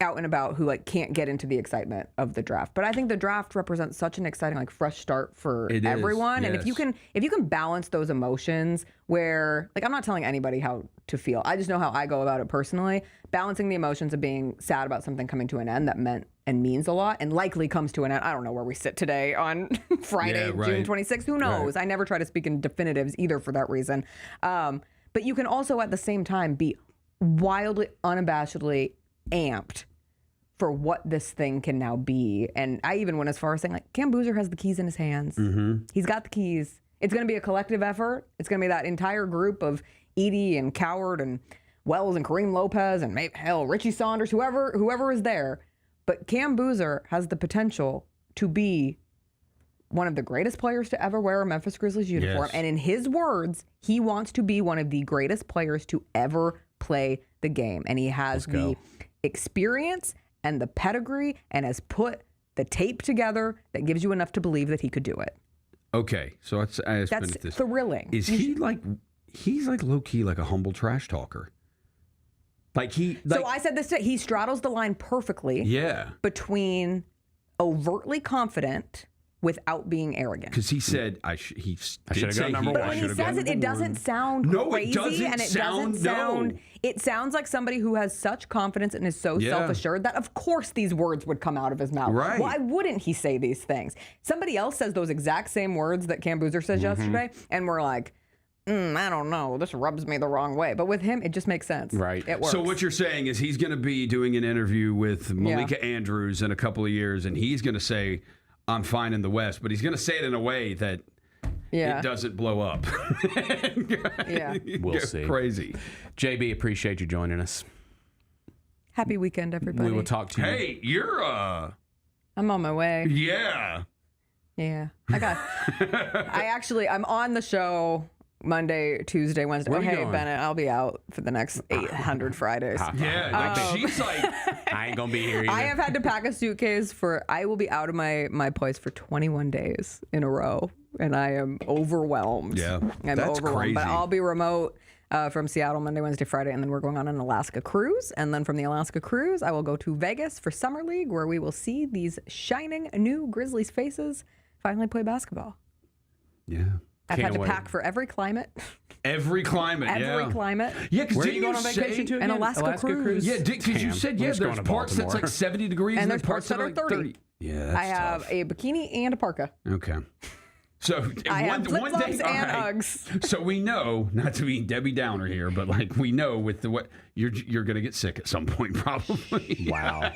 out and about who like can't get into the excitement of the draft. But I think the draft represents such an exciting, like fresh start for everyone. And if you can balance those emotions where, like, I'm not telling anybody how to feel. I just know how I go about it personally. Balancing the emotions of being sad about something coming to an end that meant and means a lot and likely comes to an end. I don't know where we sit today on Friday, June 26th. Who knows? I never try to speak in definitives either for that reason. But you can also at the same time be wildly, unabashedly amped for what this thing can now be. And I even went as far as saying, like, Cam Boozer has the keys in his hands. Mm-hmm. He's got the keys. It's going to be a collective effort. It's going to be that entire group of Edie and Coward and Wells and Kareem Lopez and Richie Saunders, whoever is there. But Cam Boozer has the potential to be one of the greatest players to ever wear a Memphis Grizzlies uniform. Yes. And in his words, he wants to be one of the greatest players to ever play the game. And he has the experience and the pedigree and has put the tape together that gives you enough to believe that he could do it. Okay, so that's thrilling. Is he like, he's like low-key like a humble trash talker? So I said this today, he straddles the line perfectly between overtly confident without being arrogant. Because he said, I should have gone number one. But when he says it, it doesn't sound crazy. It doesn't and it doesn't sound. It sounds like somebody who has such confidence and is so self-assured that, of course, these words would come out of his mouth. Right. Why wouldn't he say these things? Somebody else says those exact same words that Cam Boozer says yesterday, and we're like, I don't know. This rubs me the wrong way. But with him, it just makes sense. Right. It works. So what you're saying is he's going to be doing an interview with Malika Andrews in a couple of years, and he's going to say, I'm fine in the West, but he's going to say it in a way that it doesn't blow up. We'll see. Crazy. JB, appreciate you joining us. Happy weekend, everybody. We will talk to you. Hey, you're I'm on my way. Yeah. I'm on the show Monday, Tuesday, Wednesday. Where are you going? Bennett, I'll be out for the next 800 Fridays. She's like, I ain't gonna be here either. I have had to pack a suitcase I will be out of my place for 21 days in a row, and I am overwhelmed. Yeah, that's crazy. But I'll be remote from Seattle Monday, Wednesday, Friday, and then we're going on an Alaska cruise. And then from the Alaska cruise, I will go to Vegas for Summer League, where we will see these shining new Grizzlies faces finally play basketball. Yeah. I've had to pack for every climate. Every climate, Every climate. Yeah, because where are you going on vacation to again? An Alaska cruise. Yeah, because you said, there's parts that's like 70 degrees and there's parts that are like 30. Yeah, that's I have tough. a bikini and a parka. Okay. So I have flip-flops one day, and Uggs. So we know, not to be Debbie Downer here, but like we know with the what you're gonna get sick at some point probably. Wow.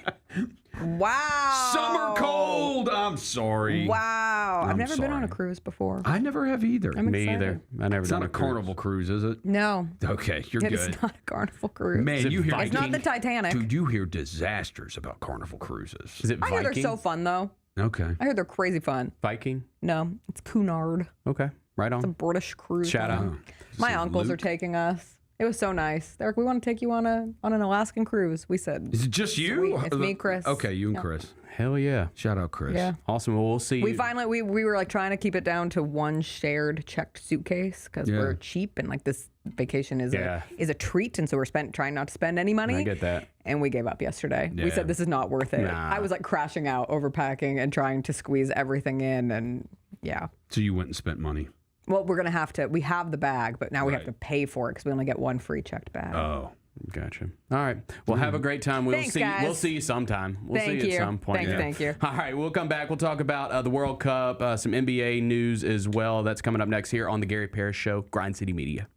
Wow. Summer cold. I'm sorry. Wow. I've never been on a sorry. cruise before. I never have either. I'm Me excited. either. I never. It's done not a Carnival cruise, is it? No. Okay, you're It good. is not a Carnival cruise. Man, you hear It's not the Titanic. Dude, you hear disasters about Carnival cruises. Is it I hear Viking? they're so fun though. Okay. I hear they're crazy fun. Viking? No, it's Cunard. Okay, right on. It's a British cruise. Shout out. Oh. My uncles are taking us. It was so nice. They're like, we want to take you on an Alaskan cruise. We said, Is it just you? Sweet. It's me, Chris. Okay, you and Yeah. Chris. Hell yeah. Shout out, Chris. Yeah. Awesome. Well, we'll see. We finally we were like trying to keep it down to one shared checked suitcase because we're cheap and like this vacation is a treat, and so we're trying not to spend any money. I get that. And we gave up yesterday. We Yeah. said this is not worth it. Nah. I was like crashing out, overpacking, and trying to squeeze everything in, and yeah. So you went and spent money. Well, we're gonna have to. We have the bag, but now we have to pay for it because we only get one free checked bag. Oh. Gotcha. All right. Well, have a great time. We'll Thanks, see. guys. We'll see you sometime. We'll Thank see you you. at some point. Thank you. All right. We'll come back. We'll talk about the World Cup, some NBA news as well. That's coming up next here on the Gary Parrish Show, Grind City Media.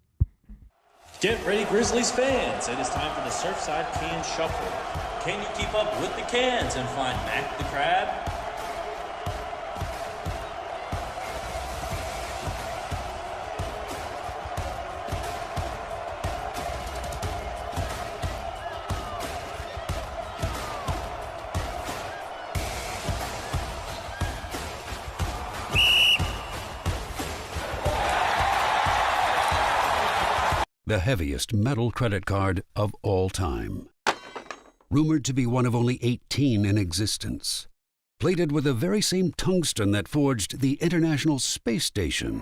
Get ready, Grizzlies fans. It is time for the Surfside Can Shuffle. Can you keep up with the cans and find Mac the Crab? the heaviest metal credit card of all time. Rumored to be one of only 18 in existence. Plated with the very same tungsten that forged the International Space Station.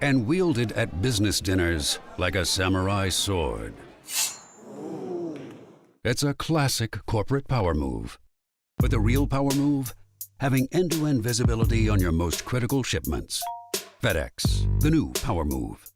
And wielded at business dinners like a samurai sword. It's a classic corporate power move. But the real power move? Having end-to-end visibility on your most critical shipments. FedEx, the new power move.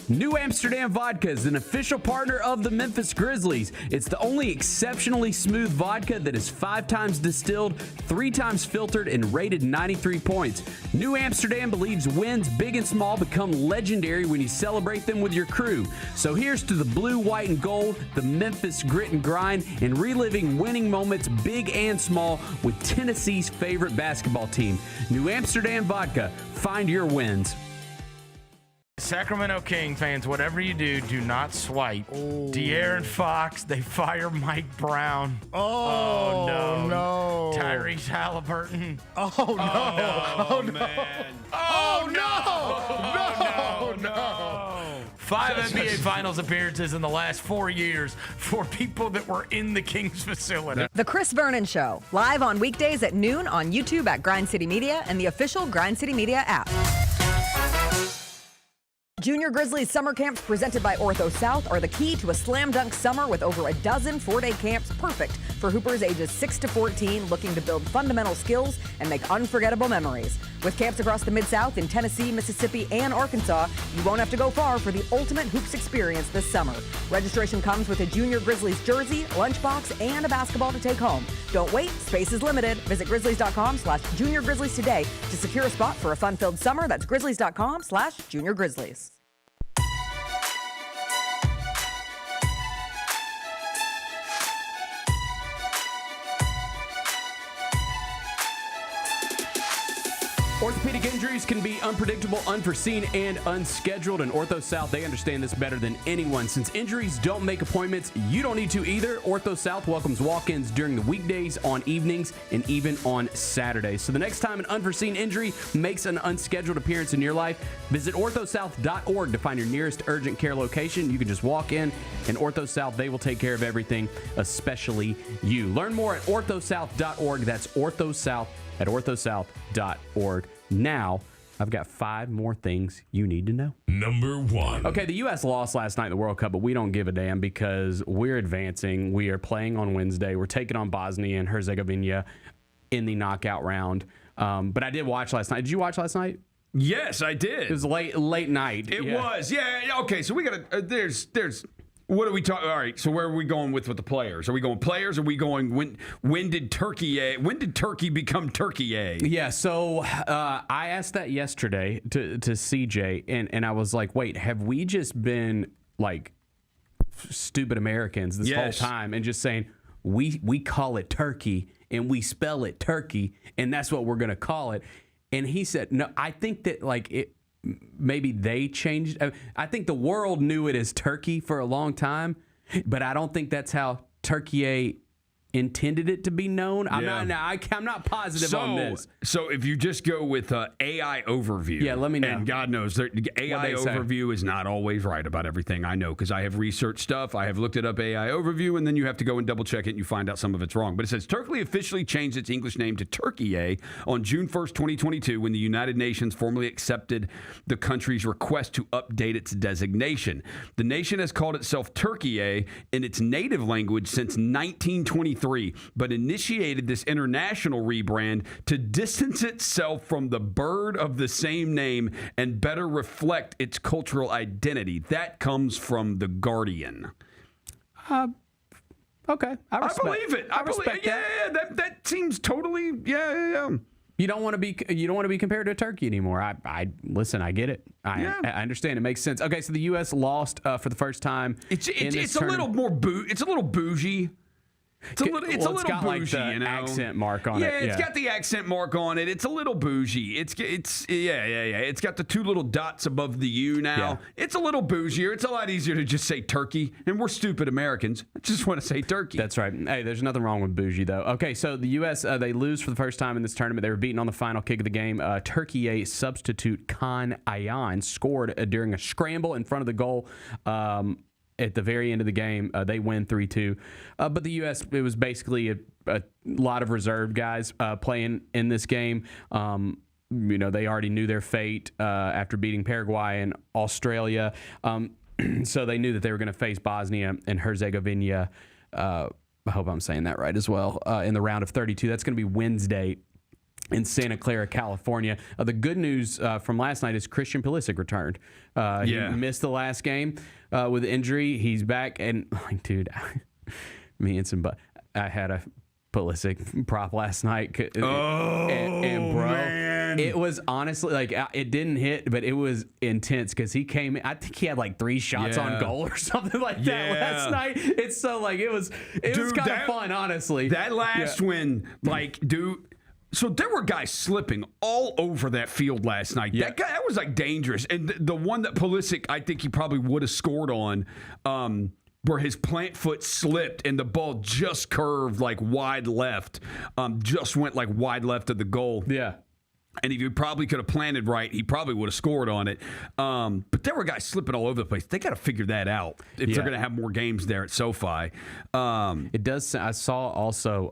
New Amsterdam Vodka is an official partner of the Memphis Grizzlies. It's the only exceptionally smooth vodka that is 5 times distilled, 3 times filtered, and rated 93 points. New Amsterdam believes wins big and small become legendary when you celebrate them with your crew. So here's to the blue, white, and gold, the Memphis grit and grind, and reliving winning moments big and small with Tennessee's favorite basketball team. New Amsterdam Vodka. Find your wins. Sacramento King fans, whatever you do, do not swipe. De'Aaron Fox, they fire Mike Brown. Oh, no. Tyrese Halliburton. Oh, no. Oh, no. Man. Oh, no. 5 NBA Finals appearances in the last 4 years for people that were in the Kings facility. The Chris Vernon Show, live on weekdays at noon on YouTube at Grind City Media and the official Grind City Media app. Junior Grizzlies summer camps presented by Ortho South are the key to a slam dunk summer with over a dozen 4-day camps perfect for hoopers ages 6 to 14 looking to build fundamental skills and make unforgettable memories. With camps across the Mid-South in Tennessee, Mississippi, and Arkansas, you won't have to go far for the ultimate hoops experience this summer. Registration comes with a Junior Grizzlies jersey, lunchbox, and a basketball to take home. Don't wait, space is limited. Visit grizzlies.com/Junior Grizzlies today to secure a spot for a fun-filled summer. That's grizzlies.com/Junior Grizzlies. Orthopedic injuries can be unpredictable, unforeseen, and unscheduled. And Ortho South, they understand this better than anyone. Since injuries don't make appointments, you don't need to either. Ortho South welcomes walk-ins during the weekdays, on evenings, and even on Saturdays. So the next time an unforeseen injury makes an unscheduled appearance in your life, visit orthosouth.org to find your nearest urgent care location. You can just walk in, and Ortho South, they will take care of everything, especially you. Learn more at orthosouth.org. That's orthosouth at orthosouth.org. Now, I've got 5 more things you need to know. Number 1. Okay, the U.S. lost last night in the World Cup, but we don't give a damn because we're advancing. We are playing on Wednesday. We're taking on Bosnia and Herzegovina in the knockout round. But I did watch last night. Did you watch last night? Yes, I did. It was late night. It was. Yeah. Okay, so we got to there's what are we talking? All right, so where are we going with the players? Are we going players? Or are we going when did Turkey become Turkiye? Yeah, so I asked that yesterday to CJ, and I was like, wait, have we just been like stupid Americans this whole time and just saying we call it Turkey and we spell it Turkey and that's what we're gonna call it? And he said, no, I think that maybe they changed. I think the world knew it as Turkey for a long time, but I don't think that's how Turkiye intended it to be known. I'm not positive on this. So if you just go with AI overview, let me know. And God knows, AI overview is not always right about everything. I know because I have researched stuff. I have looked it up, AI overview, and then you have to go and double check it, and you find out some of it's wrong. But it says Turkey officially changed its English name to Turkiye on June 1st, 2022, when the United Nations formally accepted the country's request to update its designation. The nation has called itself Turkiye in its native language since 1923. But initiated this international rebrand to distance itself from the bird of the same name and better reflect its cultural identity. That comes from The Guardian. Okay. I believe it. I respect that. Yeah, that seems totally, yeah. You don't want to be compared to Turkey anymore. I listen. I get it. I understand. It makes sense. Okay, so the U.S. lost for the first time. It's a little more it's a little bougie. It's a little, it's a little got bougie, like the you know? accent mark on it. Yeah, it's got the accent mark on it. It's a little bougie. It's yeah. It's got the two little dots above the U now. Yeah. It's a little bougier. It's a lot easier to just say turkey, and we're stupid Americans. I just want to say turkey. That's right. Hey, there's nothing wrong with bougie, though. Okay, so the U.S., they lose for the first time in this tournament. They were beaten on the final kick of the game. Turkiye substitute Kaan Ayhan scored during a scramble in front of the goal. At the very end of the game, they win 3-2. But the U.S., it was basically a lot of reserve guys playing in this game. They already knew their fate after beating Paraguay and Australia. So they knew that they were going to face Bosnia and Herzegovina. I hope I'm saying that right as well. In the round of 32. That's going to be Wednesday in Santa Clara, California. The good news from last night is Christian Pulisic returned. He missed the last game with injury. He's back, and dude, I had a Pulisic prop last night. And bro, man. It was honestly like it didn't hit, but it was intense because he came in. I think he had like 3 shots on goal or something like that last night. It's so like it was kind of fun, honestly. That last win, dude. So there were guys slipping all over that field last night. Yeah. That was like dangerous. And the one that Pulisic, I think he probably would have scored on, where his plant foot slipped and the ball just curved like wide left, just went like wide left of the goal. Yeah. And if he probably could have planted right, he probably would have scored on it. But there were guys slipping all over the place. They got to figure that out if they're going to have more games there at SoFi. It does. I saw also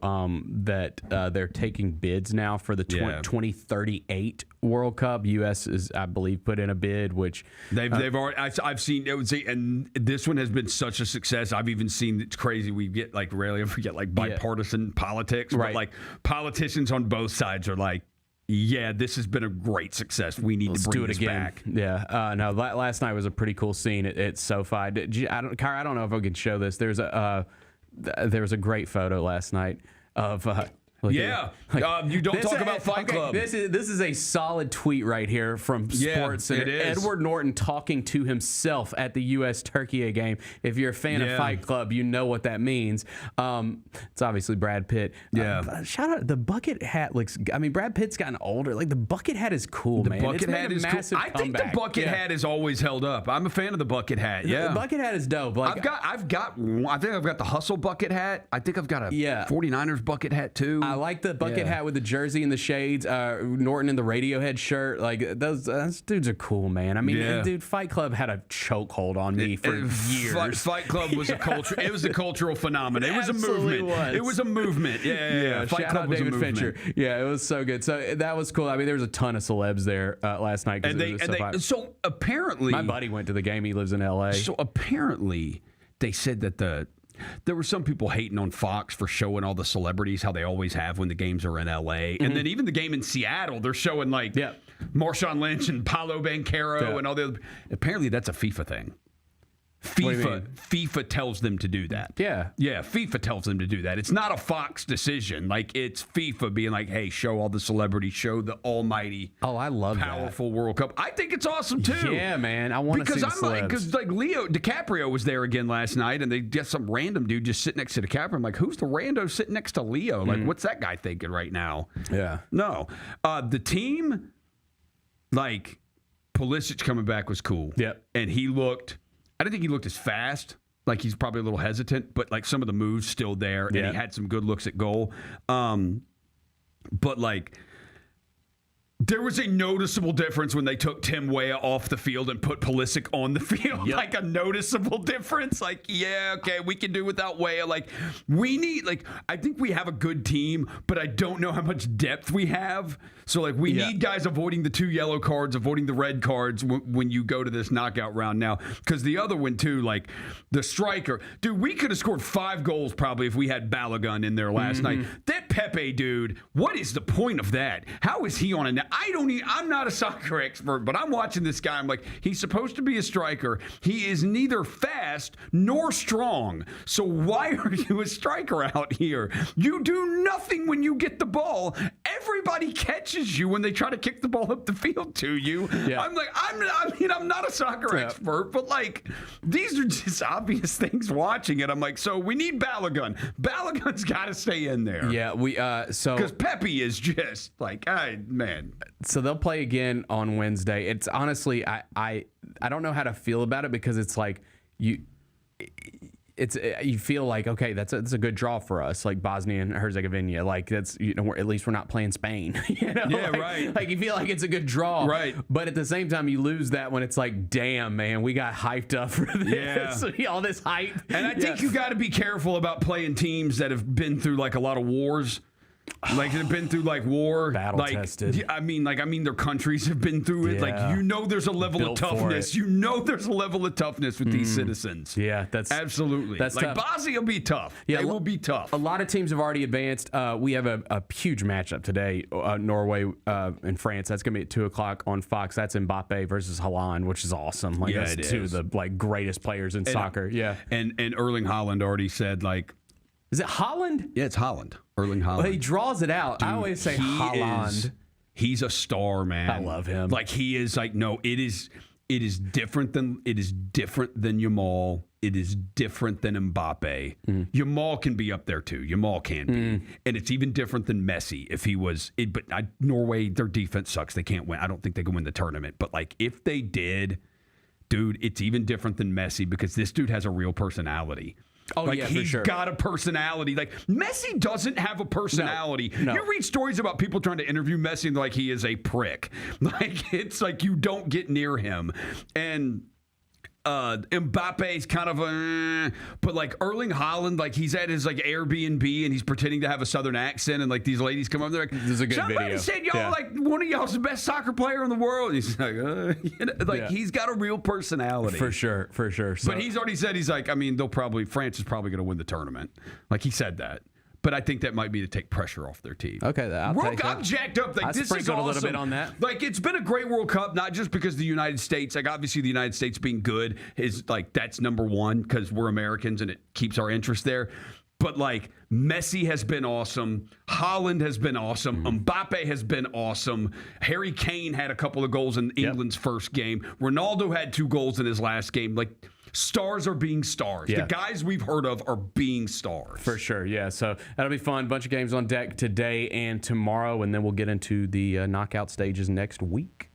that they're taking bids now for the 2038 World Cup. U.S. is, I believe, put in a bid, which they've already. I've seen it would say, and this one has been such a success. I've even seen it's crazy. We get like rarely ever get like bipartisan politics, but like politicians on both sides are like, yeah, this has been a great success. We need to bring this back. Yeah. No, last night was a pretty cool scene at SoFi. I don't know if I can show this. There was a great photo last night of. You don't talk about Fight Club. This is a solid tweet right here from Sports Center. It is. Edward Norton talking to himself at the U.S. Turkiye game. If you're a fan of Fight Club, you know what that means. It's obviously Brad Pitt. Shout out, the bucket hat looks. I mean, Brad Pitt's gotten older. Like the bucket hat is cool, man. Bucket hat is cool. I think the bucket hat is always held up. I'm a fan of the bucket hat. Yeah, the bucket hat is dope. Like I think I've got the Hustle bucket hat. I think I've got a 49ers bucket hat too. I like the bucket hat with the jersey and the shades. Norton in the Radiohead shirt. Like those dudes are cool, man. I mean, dude, Fight Club had a chokehold on me for years. Fight Club was a culture. It was a cultural phenomenon. It was a movement. It was a movement. Yeah. Fight Club was a movement. Fincher. Yeah, it was so good. So that was cool. I mean, there was a ton of celebs there last night. So apparently, my buddy went to the game. He lives in L.A. So apparently, they said that there were some people hating on Fox for showing all the celebrities, how they always have when the games are in L.A. And then even the game in Seattle, they're showing like Marshawn Lynch and Paolo Banchero and all the other. Apparently, that's a FIFA thing. FIFA tells them to do that. Yeah. FIFA tells them to do that. It's not a Fox decision. Like it's FIFA being like, "Hey, show all the celebrities, show the almighty, I love powerful World Cup." I think it's awesome too. Yeah, man. I want to see the celebs. Because like Leo DiCaprio was there again last night, and they get some random dude just sitting next to DiCaprio. I'm like, who's the rando sitting next to Leo? Like, what's that guy thinking right now? Yeah. No, the team, like Pulisic coming back was cool. Yep. And he looked. I didn't think he looked as fast. Like he's probably a little hesitant, but like some of the moves still there, and he had some good looks at goal. But like there was a noticeable difference when they took Tim Weah off the field and put Pulisic on the field. Yep. Like a noticeable difference. Like, yeah, okay, we can do without Weah. Like we need, like I think we have a good team, but I don't know how much depth we have. So like we need guys avoiding the 2 yellow cards, avoiding the red cards when you go to this knockout round now. Because the other one too, like the striker, dude, we could have scored 5 goals probably if we had Balogun in there last night. That Pepe dude, what is the point of that? How is he on a? I'm not a soccer expert, but I'm watching this guy. I'm like, he's supposed to be a striker. He is neither fast nor strong. So why are you a striker out here? You do nothing when you get the ball. Every everybody catches you when they try to kick the ball up the field to you. Yeah. I'm like, I'm not a soccer expert, but like, these are just obvious things watching it. I'm like, so we need Balogun. Balogun's got to stay in there. Yeah, because Pepe is just like, man. So they'll play again on Wednesday. It's honestly, I don't know how to feel about it because it's like you feel like, okay, that's a good draw for us, like Bosnia and Herzegovina. Like that's, at least we're not playing Spain. Yeah, right. Like you feel like it's a good draw, right? But at the same time, you lose that when it's like, damn, man, we got hyped up for this. Yeah. All this hype. And I think you got to be careful about playing teams that have been through like a lot of wars. Like they've been through like war, battle tested. I mean, their countries have been through it. Like there's a level of toughness. There's a level of toughness with these citizens. Yeah, that's absolutely. That's like tough. Bosnia will be tough. Yeah, they will be tough. A lot of teams have already advanced. We have a huge matchup today. Norway and France. That's gonna be at 2:00 on Fox. That's Mbappe versus Haaland, which is awesome. Like that's two of the greatest players in soccer. Yeah, and Erling Haaland already said like. Is it Haaland? Yeah, it's Haaland. Erling Haaland. Well, he draws it out. Dude, I always say Haaland. He's a star, man. I love him. Like he is like it is different than Yamal. It is different than Mbappe. Yamal can be up there too. Yamal can be, and it's even different than Messi if he was. Norway, their defense sucks. They can't win. I don't think they can win the tournament. But like if they did, dude, it's even different than Messi because this dude has a real personality. Oh, like yeah, for he's sure. got a personality. Like Messi doesn't have a personality. No. You read stories about people trying to interview Messi and like he is a prick. Like it's like you don't get near him. And Mbappe's kind of but like Erling Haaland, like he's at his like Airbnb and he's pretending to have a southern accent and like these ladies come up, they're like, this is a good somebody video. said y'all like one of y'all's the best soccer player in the world. He's like, he's got a real personality. For sure. So, but he's already said, he's like, I mean, France is probably going to win the tournament. Like he said that. But I think that might be to take pressure off their team. Okay, I'm jacked up. Like, this is awesome. A little bit on that. Like, it's been a great World Cup, not just because of the United States. Like, obviously, the United States being good is like that's number one because we're Americans and it keeps our interest there. But like, Messi has been awesome. Haaland has been awesome. Mbappe has been awesome. Harry Kane had a couple of goals in England's first game. Ronaldo had 2 goals in his last game. Like. Stars are being stars. Yeah. The guys we've heard of are being stars. For sure, yeah. So that'll be fun. Bunch of games on deck today and tomorrow, and then we'll get into the knockout stages next week.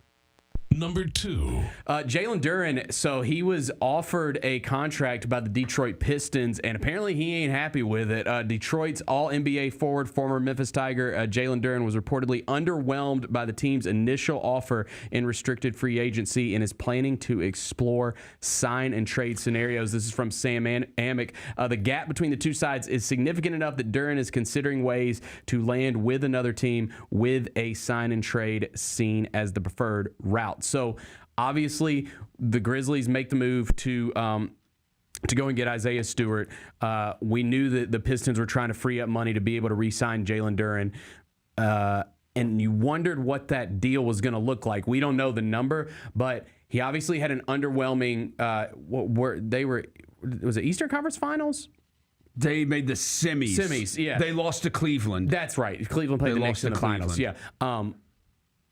Number 2. Jaylen Duren, so he was offered a contract by the Detroit Pistons, and apparently he ain't happy with it. Detroit's All-NBA forward, former Memphis Tiger, Jaylen Duren, was reportedly underwhelmed by the team's initial offer in restricted free agency and is planning to explore sign and trade scenarios. This is from Sam Amick. The gap between the two sides is significant enough that Duren is considering ways to land with another team with a sign and trade seen as the preferred route. So obviously the Grizzlies make the move to go and get Isaiah Stewart. We knew that the Pistons were trying to free up money to be able to re-sign Jaylen Duren. And you wondered what that deal was going to look like. We don't know the number, but he obviously had an underwhelming was it Eastern Conference Finals? They made the semis. Semis, yeah. They lost to Cleveland. That's right. Cleveland played the Knicks in the finals. Yeah.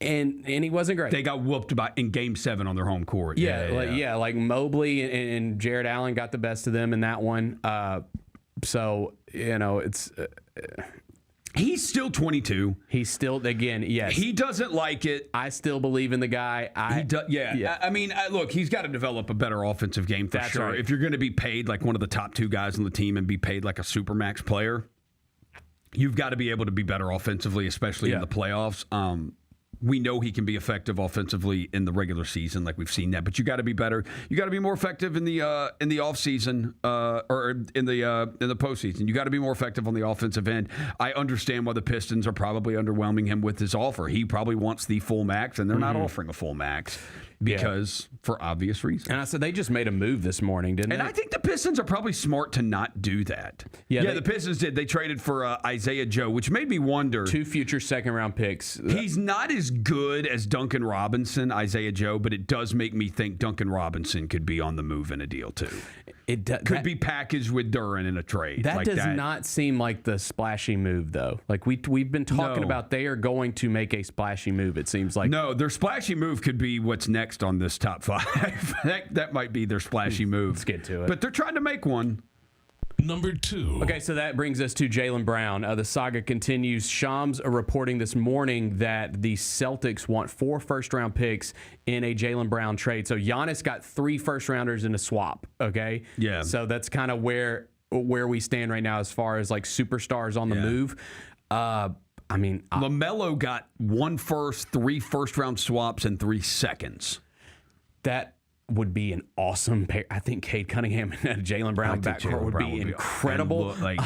And he wasn't great. They got whooped in Game 7 on their home court. Like Mobley and Jared Allen got the best of them in that one. So, it's... He's still 22. He's still, again, yes. He doesn't like it. I still believe in the guy. I mean, look, he's got to develop a better offensive game for sure. Right. If you're going to be paid like one of the top 2 guys on the team and be paid like a supermax player, you've got to be able to be better offensively, especially in the playoffs. We know he can be effective offensively in the regular season, like we've seen that. But you got to be better. You got to be more effective in the offseason or in the postseason. You got to be more effective on the offensive end. I understand why the Pistons are probably underwhelming him with his offer. He probably wants the full max, and they're not offering a full max because for obvious reasons. And I said they just made a move this morning, didn't they? And I think the Pistons are probably smart to not do that. Yeah, the Pistons did. They traded for Isaiah Joe, which made me wonder. 2 future second-round picks. He's not as good as Duncan Robinson, Isaiah Joe, but it does make me think Duncan Robinson could be on the move in a deal too. could be packaged with Duren in a trade. That like does not seem like the splashy move, though. Like we've been talking about, they are going to make a splashy move. It seems like their splashy move could be what's next on this top 5. that might be their splashy move. Let's get to it. But they're trying to make one. Number 2. Okay, so that brings us to Jaylen Brown. The saga continues. Shams are reporting this morning that the Celtics want 4 first-round picks in a Jaylen Brown trade. So Giannis got 3 first-rounders in a swap, okay? Yeah. So that's kind of where we stand right now as far as like superstars on the move. I mean, LaMelo got 1 first, 3 first-round swaps, and 3 seconds. That would be an awesome pair. I think Cade Cunningham and Jaylen Brown backcourt would be incredible. That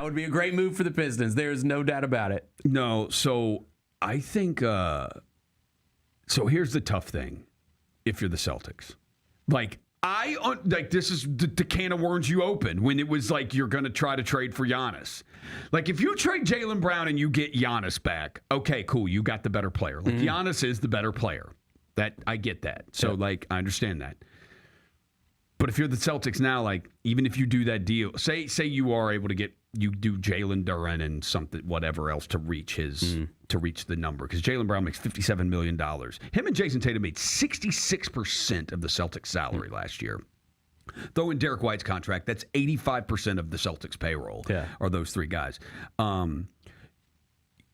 would be a great move for the Pistons. There's no doubt about it. No, so I think so here's the tough thing if you're the Celtics. This is the can of worms you opened when it was like you're going to try to trade for Giannis. Like if you trade Jaylen Brown and you get Giannis back, okay, cool, you got the better player. Like Giannis is the better player. That I get that. So I understand that. But if you're the Celtics now, like even if you do that deal, say you are able to you do Jalen Duren and something whatever else to reach the number, because Jaylen Brown makes $57 million. Him and Jason Tatum made 66% of the Celtics salary last year. Though in Derek White's contract, that's 85% of the Celtics payroll. Are those 3 guys.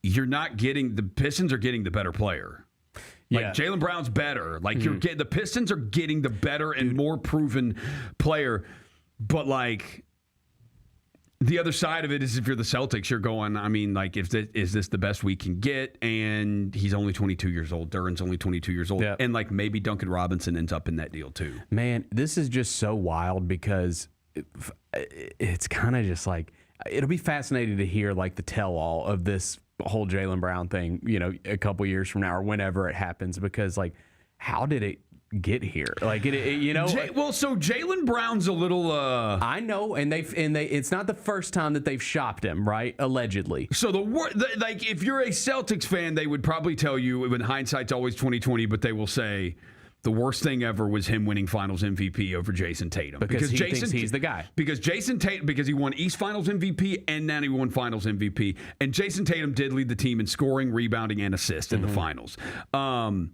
You're not getting the Pistons are getting the better player. Like Jaylen Brown's better. Like you're getting the Pistons are getting the better and more proven player. But like the other side of it is if you're the Celtics, you're going, I mean, like is this the best we can get? And he's only 22 years old. Duren's only 22 years old. And like maybe Duncan Robinson ends up in that deal too. Man, this is just so wild because it's kind of just like it'll be fascinating to hear like the tell-all of this whole Jaylen Brown thing, a couple years from now or whenever it happens, because like, how did it get here? Like, so Jaylen Brown's a little. I know, and it's not the first time that they've shopped him, right? Allegedly. So like, if you're a Celtics fan, they would probably tell you, when hindsight's always 20/20, but they will say the worst thing ever was him winning Finals MVP over Jason Tatum. Because Jason thinks he's the guy. Because Jason Tatum, because he won East Finals MVP and now he won Finals MVP. And Jason Tatum did lead the team in scoring, rebounding, and assists in the finals. So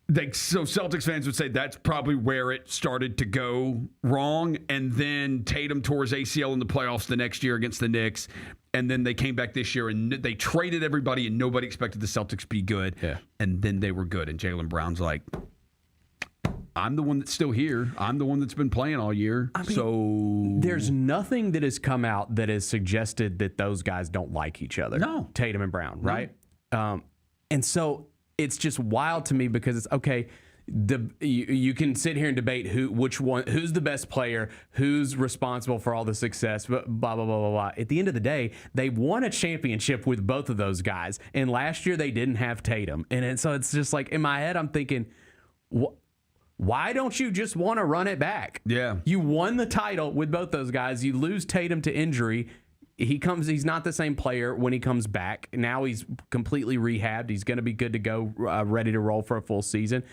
Celtics fans would say that's probably where it started to go wrong. And then Tatum tore his ACL in the playoffs the next year against the Knicks. And then they came back this year and they traded everybody and nobody expected the Celtics to be good. Yeah. And then they were good. And Jaylen Brown's like, I'm the one that's still here. I'm the one that's been playing all year. There's nothing that has come out that has suggested that those guys don't like each other. No. Tatum and Brown, right? And so it's just wild to me because it's okay. You can sit here and debate who's the best player, who's responsible for all the success, blah, blah, blah, blah, blah. At the end of the day, they won a championship with both of those guys. And last year they didn't have Tatum. So it's just like in my head, I'm thinking, why don't you just want to run it back? Yeah. You won the title with both those guys. You lose Tatum to injury. He's not the same player when he comes back. Now he's completely rehabbed. He's going to be good to go, ready to roll for a full season.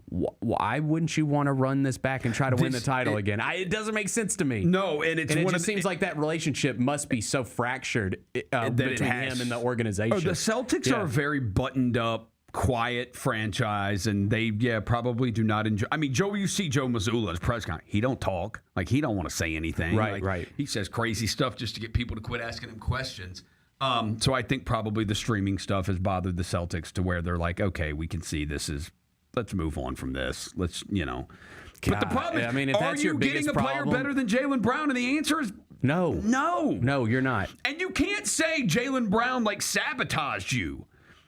Why wouldn't you want to run this back and try to win the title again? It doesn't make sense to me. No, and it just seems like that relationship must be so fractured between him and the organization. The Celtics are very buttoned up, quiet franchise, and they probably do not enjoy. I mean, you see Joe Mazzulla's press conference. He don't talk. Like he don't want to say anything. Right. He says crazy stuff just to get people to quit asking him questions. So I think probably the streaming stuff has bothered the Celtics to where they're like, okay, we can see this is. Let's move on from this. Let's. But the problem is, if are that's your you getting a player better than Jaylen Brown? And the answer is no. No, you're not. And you can't say Jaylen Brown sabotaged you.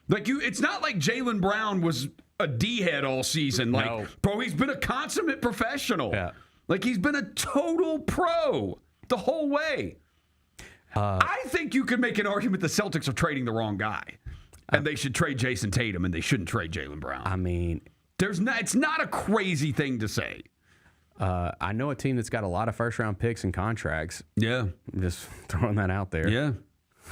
It's not like Jaylen Brown was a D-head all season. Bro, he's been a consummate professional. Yeah. He's been a total pro the whole way. I think you could make an argument the Celtics are trading the wrong guy. And they should trade Jason Tatum, and they shouldn't trade Jaylen Brown. I mean, it's not a crazy thing to say. I know a team that's got a lot of first-round picks and contracts. Yeah. I'm just throwing that out there. Yeah.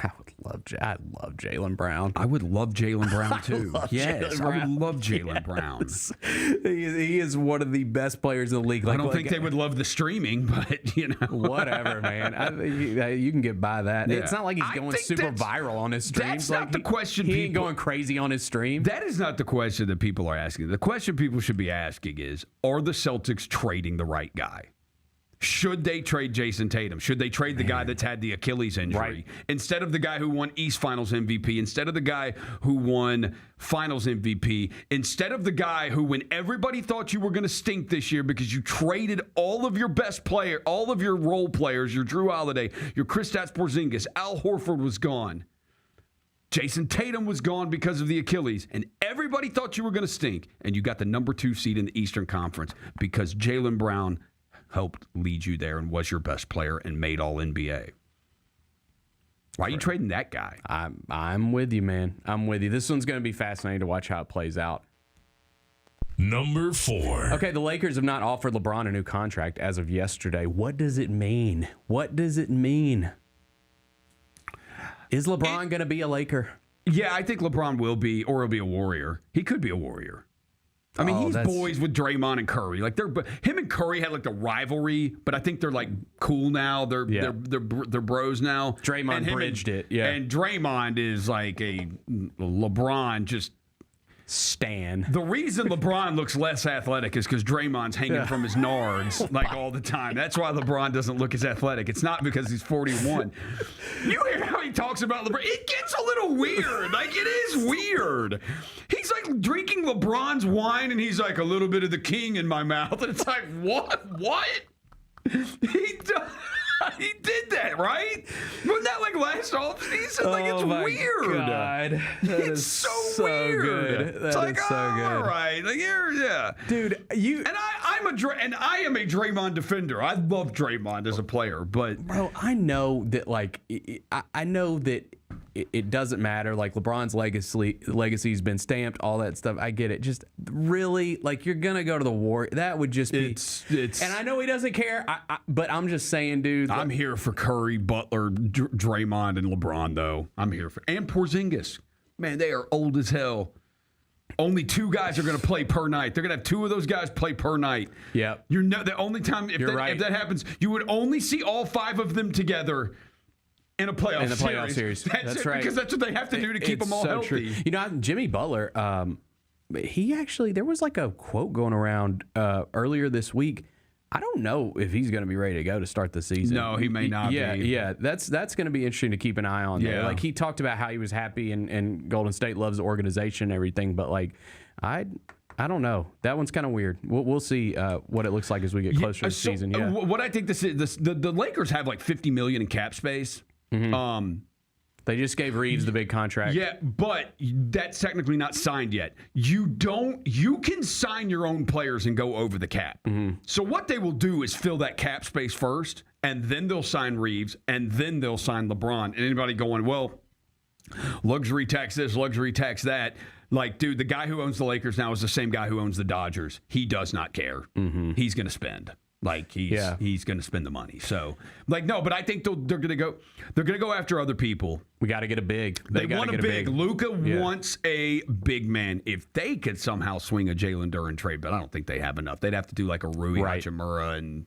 I love Jaylen Brown. I would love Jaylen Brown too. Yes, I would love Jaylen Brown. He is one of the best players in the league. I don't think they would love the streaming, but whatever, man. I think you can get by that. Yeah. It's not like he's going super viral on his streams. That's not the question. He ain't going crazy on his stream. That is not the question that people are asking. The question people should be asking is: are the Celtics trading the right guy? Should they trade Jason Tatum? Should they trade the guy that's had the Achilles injury instead of the guy who won East Finals MVP, instead of the guy who won Finals MVP, instead of the guy who, when everybody thought you were going to stink this year because you traded all of your best player, all of your role players, your Drew Holiday, your Kristaps Porzingis, Al Horford was gone. Jason Tatum was gone because of the Achilles, and everybody thought you were going to stink, and you got the number 2 seed in the Eastern Conference because Jaylen Brown helped lead you there and was your best player and made all NBA. Why are you trading that guy? I'm with you, man. I'm with you. This one's going to be fascinating to watch how it plays out. Number 4. Okay, the Lakers have not offered LeBron a new contract as of yesterday. What does it mean? What does it mean? Is LeBron going to be a Laker? Yeah, I think LeBron will be, or he'll be a Warrior. He could be a Warrior. I mean, he's boys with Draymond and Curry. Like him and Curry had like the rivalry, but I think they're like cool now. They're bros now. Draymond bridged it. Yeah, and Draymond is like a LeBron just stan. The reason LeBron looks less athletic is because Draymond's hanging from his nards like all the time. That's why LeBron doesn't look as athletic. It's not because he's 41. You hear how he talks about LeBron? It gets a little weird. Like, it is weird. He's like drinking LeBron's wine and he's like, a little bit of the king in my mouth. And it's like, what? He did that, right? Wasn't that like last offseason? Like, it's weird. God. It's so weird. Good. It's like, so good. All right. Like, yeah. Dude, I am a Draymond defender. I love Draymond as a player, but bro, I know that I know that it doesn't matter. Like, LeBron's legacy's been stamped, all that stuff. I get it. Just really, like, you're gonna go to the war. That would just be. It's. And I know he doesn't care. But I'm just saying, dude. I'm here for Curry, Butler, Draymond, and LeBron, though. I'm here for and Porzingis. Man, they are old as hell. Only 2 guys are going to play per night. They're going to have 2 of those guys play per night. Yeah. The only time if that happens, you would only see all 5 of them together in a playoff series. That's right. Because that's what they have to do to keep them all healthy. True. You know, Jimmy Butler, there was like a quote going around earlier this week. I don't know if he's going to be ready to go to start the season. No, he may not be. Yeah, that's going to be interesting to keep an eye on there. Yeah. Like, he talked about how he was happy and Golden State loves the organization and everything, but like, I don't know. That one's kind of weird. We'll see what it looks like as we get closer to the season. Yeah. What I think the Lakers have like $50 million in cap space. Mm-hmm. They just gave Reeves the big contract. Yeah, but that's technically not signed yet. You can sign your own players and go over the cap. Mm-hmm. So what they will do is fill that cap space first, and then they'll sign Reeves, and then they'll sign LeBron. And anybody going, well, luxury tax this, luxury tax that. Like, dude, the guy who owns the Lakers now is the same guy who owns the Dodgers. He does not care. Mm-hmm. He's going to spend. Like, he's going to spend the money. So, like, no, but I think they're going to go after other people. We got to get a big. They want a big. Luka wants a big man. If they could somehow swing a Jalen Duren trade, but I don't think they have enough. They'd have to do like a Rui Hachimura, and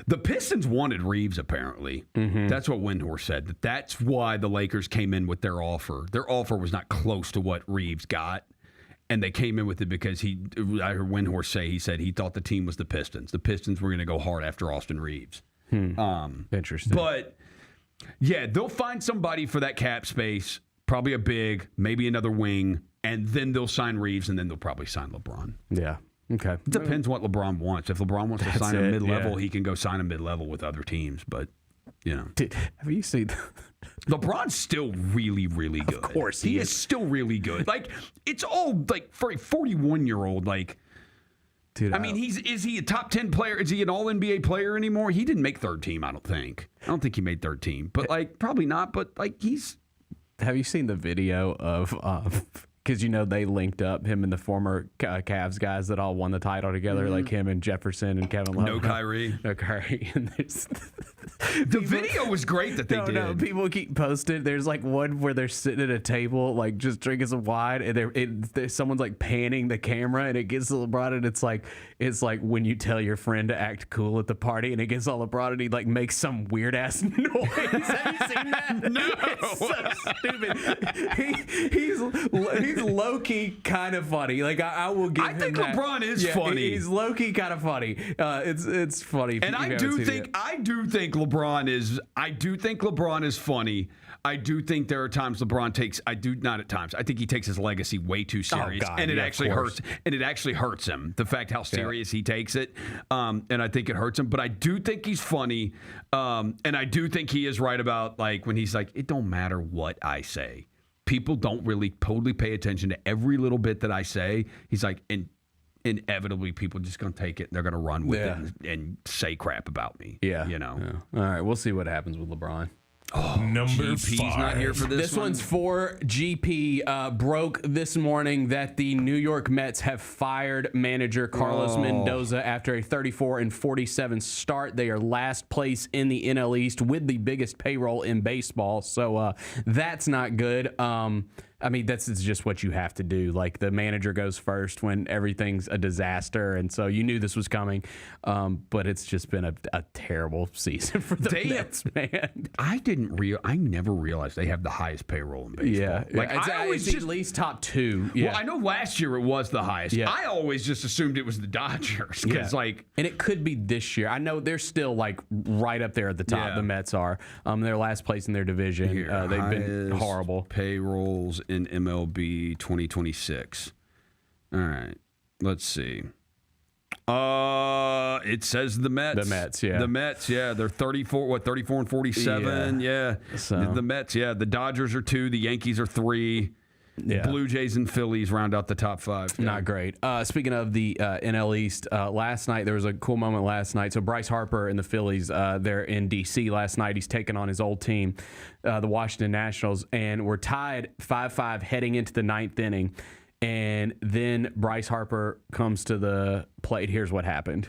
the Pistons wanted Reeves apparently. Mm-hmm. That's what Windhorst said. That's why the Lakers came in with their offer. Their offer was not close to what Reeves got. And they came in with it because I heard Windhorst say, he said he thought the team was the Pistons. The Pistons were going to go hard after Austin Reeves. Interesting. But, yeah, they'll find somebody for that cap space, probably a big, maybe another wing, and then they'll sign Reeves, and then they'll probably sign LeBron. Yeah. Okay. It depends what LeBron wants. If LeBron wants to sign a mid-level, he can go sign a mid-level with other teams. But, you know. Have you seen LeBron's still really, really good. Of course he is still really good. Like, it's all, like, for a 41-year-old, like, dude, I mean, is he a top 10 player? Is he an all-NBA player anymore? He didn't make third team, I don't think. I don't think he made third team. But, like, probably not. But, like, he's... Have you seen the video of... Because, you know, they linked up him and the former Cavs guys that all won the title together, like him and Jefferson and Kevin Love. No Kyrie. No Kyrie. And The video was great that they did. No, people keep posting. There's like one where they're sitting at a table, like just drinking some wine, and someone's like panning the camera, and it gets to LeBron, and it's like when you tell your friend to act cool at the party, and it gets all LeBron, and he like makes some weird ass noise. Have you seen that? No, it's so stupid. He's low key kind of funny. Like I will give him think that. LeBron is funny. He's low key kind of funny. It's funny. And I do think LeBron is funny. I do think there are times LeBron takes. Not at times. I think he takes his legacy way too serious, and it actually hurts. And it actually hurts him. The fact how serious he takes it, and I think it hurts him. But I do think he's funny, and I do think he is right about like when he's like, it don't matter what I say. People don't really totally pay attention to every little bit that I say. He's like, and inevitably people just gonna take it and they're gonna run with it and say crap about me. Yeah, you know. Yeah. All right, we'll see what happens with LeBron. Oh, Number GP's 5. not here for this one. One's for GP. Broke this morning that the New York Mets have fired manager Carlos Mendoza after a 34-47 start. They are last place in the NL East with the biggest payroll in baseball. So that's not good. I mean, it's just what you have to do. Like, the manager goes first when everything's a disaster, and so you knew this was coming. But it's just been a terrible season for the Mets, man. I never realized they have the highest payroll in baseball. Yeah, like it's at least top 2. Yeah. Well, I know last year it was the highest. Yeah. I always just assumed it was the Dodgers because, and it could be this year. I know they're still like right up there at the top. Yeah. The Mets are. They're last place in their division. They've been horrible. Payrolls in MLB 2026. All right, let's see. It says the Mets. The Mets, yeah. The Mets, yeah. They're 34 and 47. Yeah. So. The Mets, yeah. The Dodgers are 2. The Yankees are 3. Yeah. Blue Jays and Phillies round out the top 5. Yeah. Not great. Speaking of the NL East, last night there was a cool moment last night. So Bryce Harper and the Phillies, they're in D.C. last night. He's taking on his old team, the Washington Nationals, and we're tied 5-5 heading into the 9th inning. And then Bryce Harper comes to the plate. Here's what happened.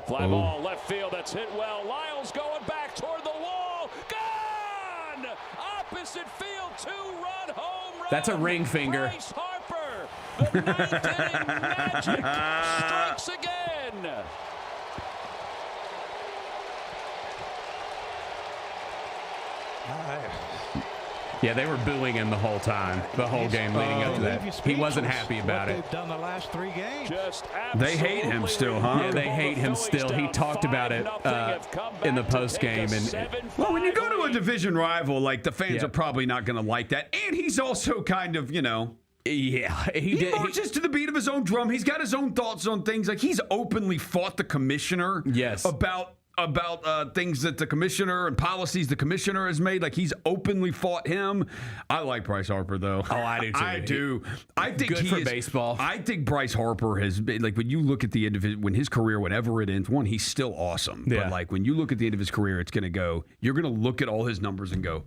Fly ball left field. That's hit well. Lyles going back toward the wall. Gone! Opposite field. 2-run home run. That's a ring finger. Bryce Harper. The 9th inning magic strikes again. Yeah, they were booing him the whole time, the whole game leading up to that. He wasn't happy about it. They've done the last 3 games. They hate him still, huh? Yeah, they hate him still. He talked about it in the post game. And well, when you go to a division rival, like the fans are probably not going to like that. And he's also kind of, yeah, he marches to the beat of his own drum. He's got his own thoughts on things. Like he's openly fought the commissioner. Yes. About things that the commissioner and policies the commissioner has made. Like he's openly fought him. I like Bryce Harper though. Oh, I do too. I do. I think good for baseball. I think Bryce Harper has been like when you look at the end of his career, whenever it ends, he's still awesome. Yeah. But like when you look at the end of his career, it's gonna go. You're gonna look at all his numbers and go,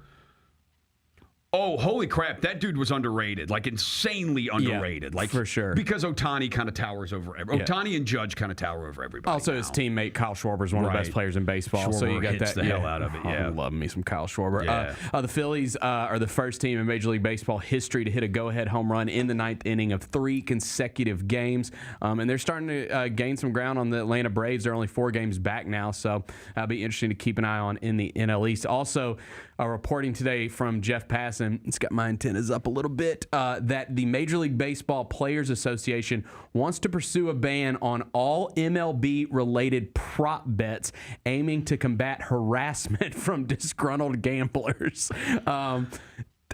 oh, holy crap, that dude was underrated, like insanely underrated. Yeah, like for sure. Because Ohtani kind of towers over everybody. Yeah. Ohtani and Judge kind of tower over everybody. Also, now. His teammate Kyle Schwarber is one of the best players in baseball. So you got hits that the hell out of it. Yeah, I love me some Kyle Schwarber. Yeah. The Phillies are the first team in Major League Baseball history to hit a go-ahead home run in the 9th inning of 3 consecutive games, and they're starting to gain some ground on the Atlanta Braves. They're only 4 games back now, so that'll be interesting to keep an eye on in the NL East. Also, reporting today from Jeff Passan, it's got my antennas up a little bit, that the Major League Baseball Players Association wants to pursue a ban on all MLB-related prop bets, aiming to combat harassment from disgruntled gamblers.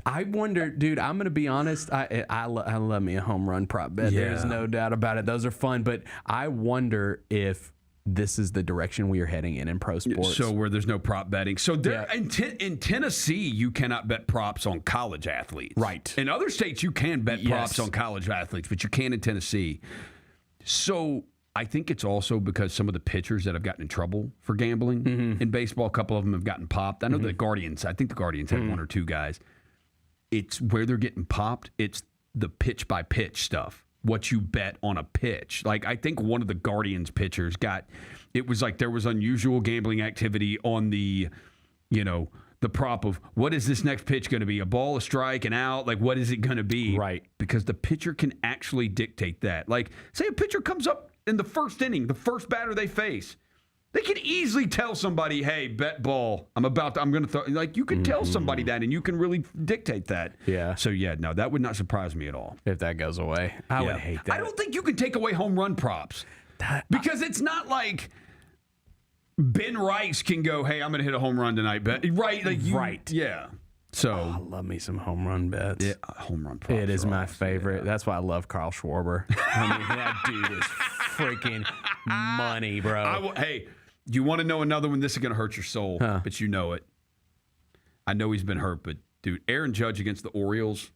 I wonder, dude, I'm going to be honest. I love me a home run prop bet. Yeah. There's no doubt about it. Those are fun, but I wonder if this is the direction we are heading in pro sports. So where there's no prop betting. So there, in Tennessee, you cannot bet props on college athletes. Right. In other states, you can bet props on college athletes, but you can't in Tennessee. So I think it's also because some of the pitchers that have gotten in trouble for gambling in baseball, a couple of them have gotten popped. I know the Guardians, I think the Guardians had 1 or 2 guys. It's where they're getting popped. It's the pitch by pitch stuff. what you bet on a pitch. Like, I think one of the Guardians pitchers it was like there was unusual gambling activity on the, the prop of what is this next pitch going to be? A ball, a strike, an out? Like, what is it going to be? Right. Because the pitcher can actually dictate that. Like, say a pitcher comes up in the first inning, the first batter they face. They can easily tell somebody, hey, bet ball. I'm going to throw. Like, you can tell somebody that, and you can really dictate that. Yeah. So, no, that would not surprise me at all. If that goes away. I would hate that. I don't think you can take away home run props. Because it's not like Ben Rice can go, hey, I'm going to hit a home run tonight. Right. Right. Yeah. So I love me some home run bets. Yeah, home run props. It is my favorite. That's why I love Carl Schwarber. I mean, that dude is freaking money, bro. Hey, you want to know another one? This is going to hurt your soul, but you know it. I know he's been hurt, but dude, Aaron Judge against the Orioles.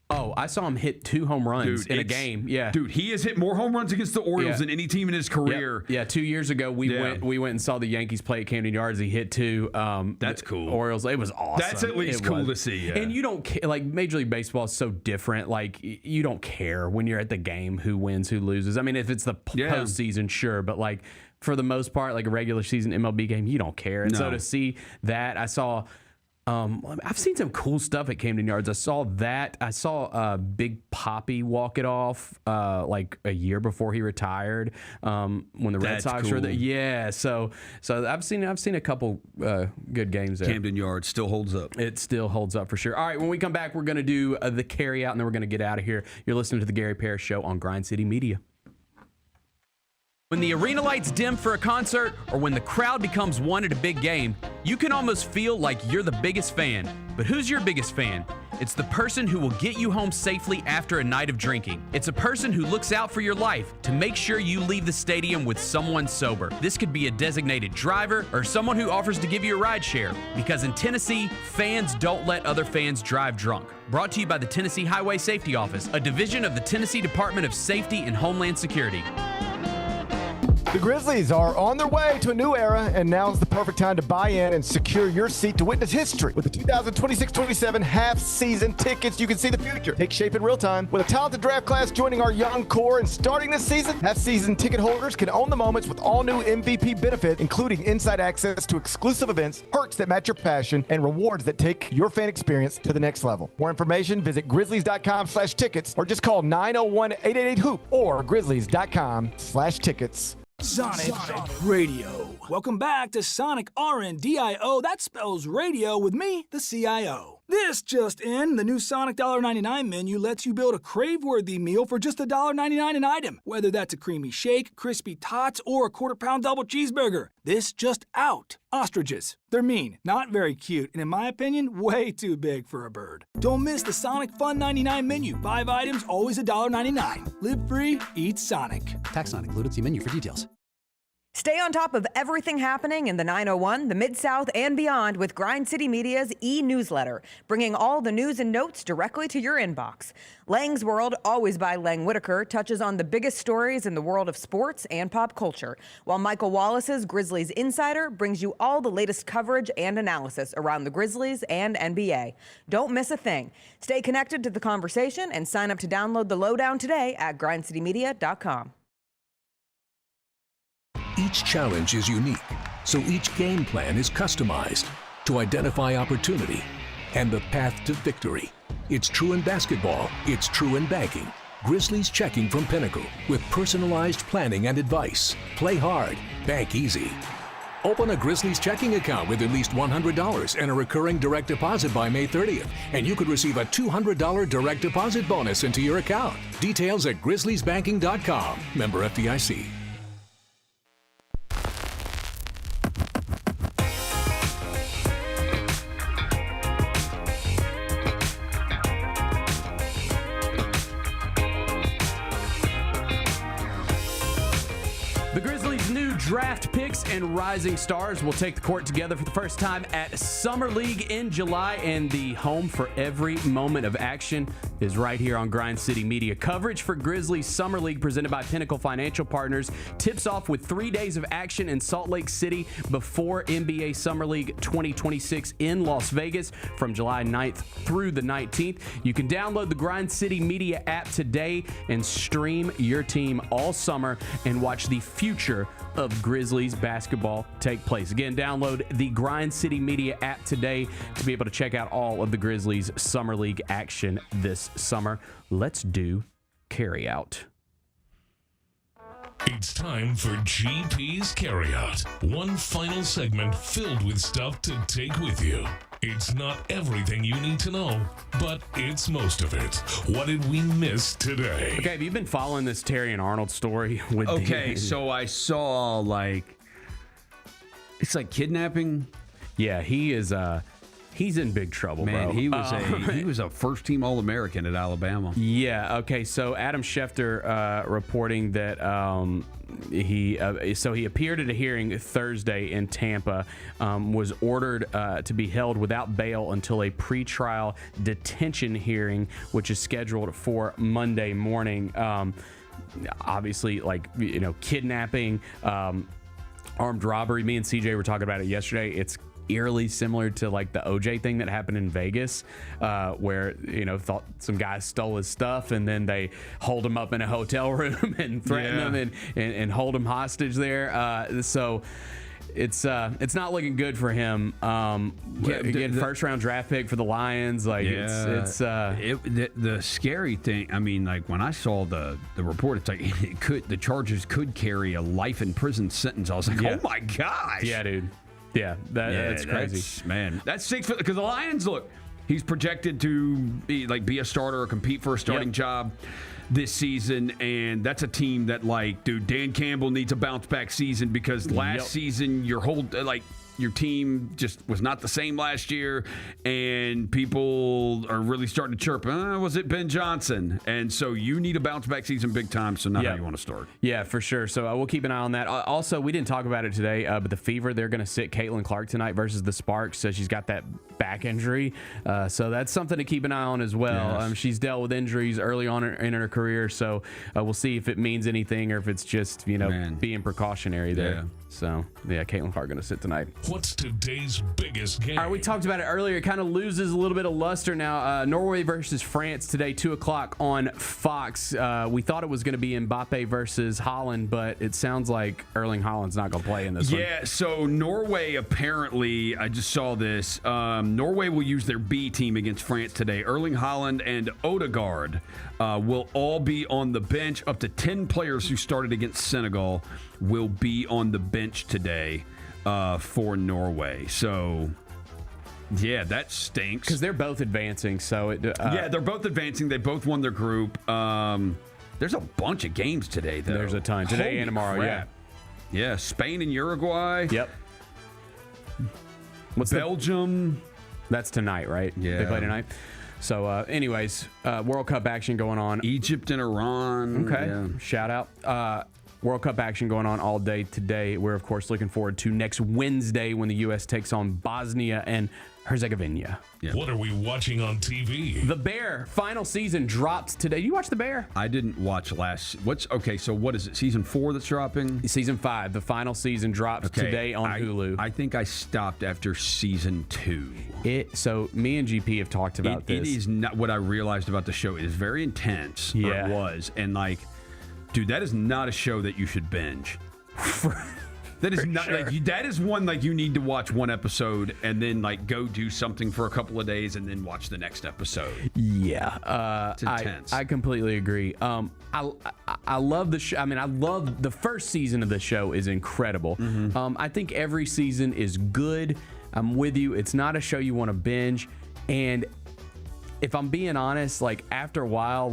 Oh, I saw him hit 2 home runs in a game. Yeah, dude, he has hit more home runs against the Orioles than any team in his career. Yep. Yeah, 2 years ago we went and saw the Yankees play at Camden Yards. He hit 2. That's cool. Orioles. It was awesome. That's at least cool to see. Yeah. And you don't care. Like, Major League Baseball is so different. Like, you don't care when you're at the game who wins, who loses. I mean, if it's the postseason, sure, but like for the most part, like a regular season MLB game, you don't care. And so to see that, I saw. I've seen some cool stuff at Camden Yards. I saw that. I saw Big Papi walk it off like a year before he retired when the Red Sox were there. Yeah, so I've seen a couple good games there. Camden Yards still holds up. It still holds up for sure. All right, when we come back, we're going to do the carry out, and then we're going to get out of here. You're listening to the Gary Parrish Show on Grind City Media. When the arena lights dim for a concert or when the crowd becomes one at a big game, you can almost feel like you're the biggest fan. But who's your biggest fan? It's the person who will get you home safely after a night of drinking. It's a person who looks out for your life to make sure you leave the stadium with someone sober. This could be a designated driver or someone who offers to give you a ride share. Because in Tennessee, fans don't let other fans drive drunk. Brought to you by the Tennessee Highway Safety Office, a division of the Tennessee Department of Safety and Homeland Security. The Grizzlies are on their way to a new era, and now's the perfect time to buy in and secure your seat to witness history. With the 2026-27 half-season tickets, you can see the future take shape in real time. With a talented draft class joining our young core and starting this season, half-season ticket holders can own the moments with all new MVP benefits, including inside access to exclusive events, perks that match your passion, and rewards that take your fan experience to the next level. For more information, visit grizzlies.com/tickets or just call 901-888-HOOP or grizzlies.com/tickets. Sonic Radio. Welcome back to Sonic RNDIO. That spells radio with me, the CIO. This just in, the new Sonic $1.99 menu lets you build a crave-worthy meal for just $1.99 an item, whether that's a creamy shake, crispy tots, or a quarter-pound double cheeseburger. This just out. Ostriches. They're mean, not very cute, and in my opinion, way too big for a bird. Don't miss the Sonic Fun 99 menu. 5 items, always $1.99. Live free, eat Sonic. Tax not included. See menu for details. Stay on top of everything happening in the 901, the Mid-South, and beyond with Grind City Media's e-newsletter, bringing all the news and notes directly to your inbox. Lang's World, always by Lang Whitaker, touches on the biggest stories in the world of sports and pop culture, while Michael Wallace's Grizzlies Insider brings you all the latest coverage and analysis around the Grizzlies and NBA. Don't miss a thing. Stay connected to the conversation and sign up to download the lowdown today at grindcitymedia.com. Each challenge is unique, so each game plan is customized to identify opportunity and the path to victory. It's true in basketball, it's true in banking. Grizzlies Checking from Pinnacle with personalized planning and advice. Play hard, bank easy. Open a Grizzlies checking account with at least $100 and a recurring direct deposit by May 30th, and you could receive a $200 direct deposit bonus into your account. Details at grizzliesbanking.com. Member FDIC. The Grizzlies' new draft pick Knicks and Rising Stars will take the court together for the first time at Summer League in July, and the home for every moment of action is right here on Grind City Media. Coverage for Grizzlies Summer League presented by Pinnacle Financial Partners tips off with 3 days of action in Salt Lake City before NBA Summer League 2026 in Las Vegas from July 9th through the 19th. You can download the Grind City Media app today and stream your team all summer and watch the future of Grizzlies basketball take place. Again, download the Grind City Media app today to be able to check out all of the Grizzlies Summer League action this summer. Let's do carryout. It's time for GP's Carryout. One final segment filled with stuff to take with you. It's not everything you need to know, but it's most of it. What did we miss today? Okay, have you been following this Terry and Arnold story? So I saw it's like kidnapping. Yeah, he is. He's in big trouble, man. Bro. He was a first-team All-American at Alabama. Yeah. Okay. So Adam Schefter reporting that he appeared at a hearing Thursday in Tampa, was ordered to be held without bail until a pretrial detention hearing, which is scheduled for Monday morning. Obviously, kidnapping, armed robbery. Me and CJ were talking about it yesterday. It's eerily similar to the OJ thing that happened in Vegas, where thought some guys stole his stuff and then they hold him up in a hotel room and threaten him and hold him hostage there. So it's not looking good for him. Again, first round draft pick for the Lions. The scary thing. I mean, when I saw the report, it's the charges could carry a life in prison sentence. I was like, oh my gosh. Yeah, dude. Yeah, that's crazy. That stinks because the Lions, look, he's projected to be a starter or compete for a starting job this season, and that's a team that Dan Campbell needs a bounce back season because last season your team just was not the same last year, and people are really starting to chirp, was it Ben Johnson? And so you need a bounce-back season big time, so not how you want to start. Yeah, for sure. So we'll keep an eye on that. Also, we didn't talk about it today, but the Fever, they're going to sit Caitlin Clark tonight versus the Sparks, so she's got that back injury. So that's something to keep an eye on as well. Yes. She's dealt with injuries early on in her career, so we'll see if it means anything or if it's just, being precautionary there. Yeah. So, Caitlin Clark going to sit tonight. What's today's biggest game? All right, we talked about it earlier. It kind of loses a little bit of luster now. Norway versus France today, 2 o'clock on Fox. We thought it was going to be Mbappe versus Holland, but it sounds like Erling Haaland's not going to play in this one. Yeah, so Norway apparently, I just saw this, Norway will use their B team against France today. Erling Haaland and Odegaard will all be on the bench. Up to 10 players who started against Senegal will be on the bench today for Norway. So, yeah, that stinks. Because they're both advancing. So they're both advancing. They both won their group. There's a bunch of games today, though. There's a ton. Today and tomorrow, crap. Yeah, Spain and Uruguay. Yep. Belgium? That's tonight, right? Yeah. They play tonight. So, anyways, World Cup action going on. Egypt and Iran. Okay. Yeah. Shout out. World Cup action going on all day today. We're, of course, looking forward to next Wednesday when the U.S. takes on Bosnia and Herzegovina. Yeah. What are we watching on TV? The Bear final season dropped today. You watch The Bear? I didn't watch so what is it? Season 4 that's dropping? Season 5. The final season dropped today on Hulu. I think I stopped after season 2. So me and GP have talked about this. It is not what I realized about the show. It is very intense. Yeah. Or it was. And dude, that is not a show that you should binge. That is not that is one you need to watch one episode and then go do something for a couple of days and then watch the next episode. Yeah, it's intense. I completely agree. I love the show. I mean, I love the first season of the show is incredible. Mm-hmm. I think every season is good. I'm with you. It's not a show you want to binge, and if I'm being honest, after a while,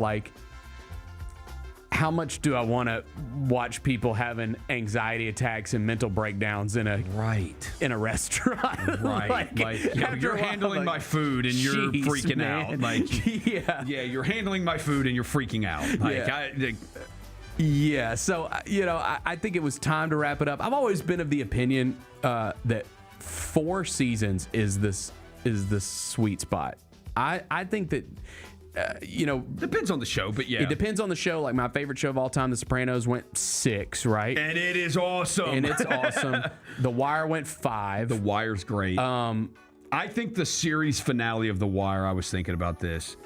how much do I want to watch people having anxiety attacks and mental breakdowns in a restaurant? Right. You're handling my food and you're freaking out. Yeah, you're handling my food and you're freaking out. Yeah, so I think it was time to wrap it up. I've always been of the opinion that 4 seasons is the sweet spot. I think that depends on the show, but yeah, it depends on the show. Like my favorite show of all time, The Sopranos, went 6, right? And it is awesome. The Wire went 5. The Wire's great. I think the series finale of The Wire. I was thinking about this.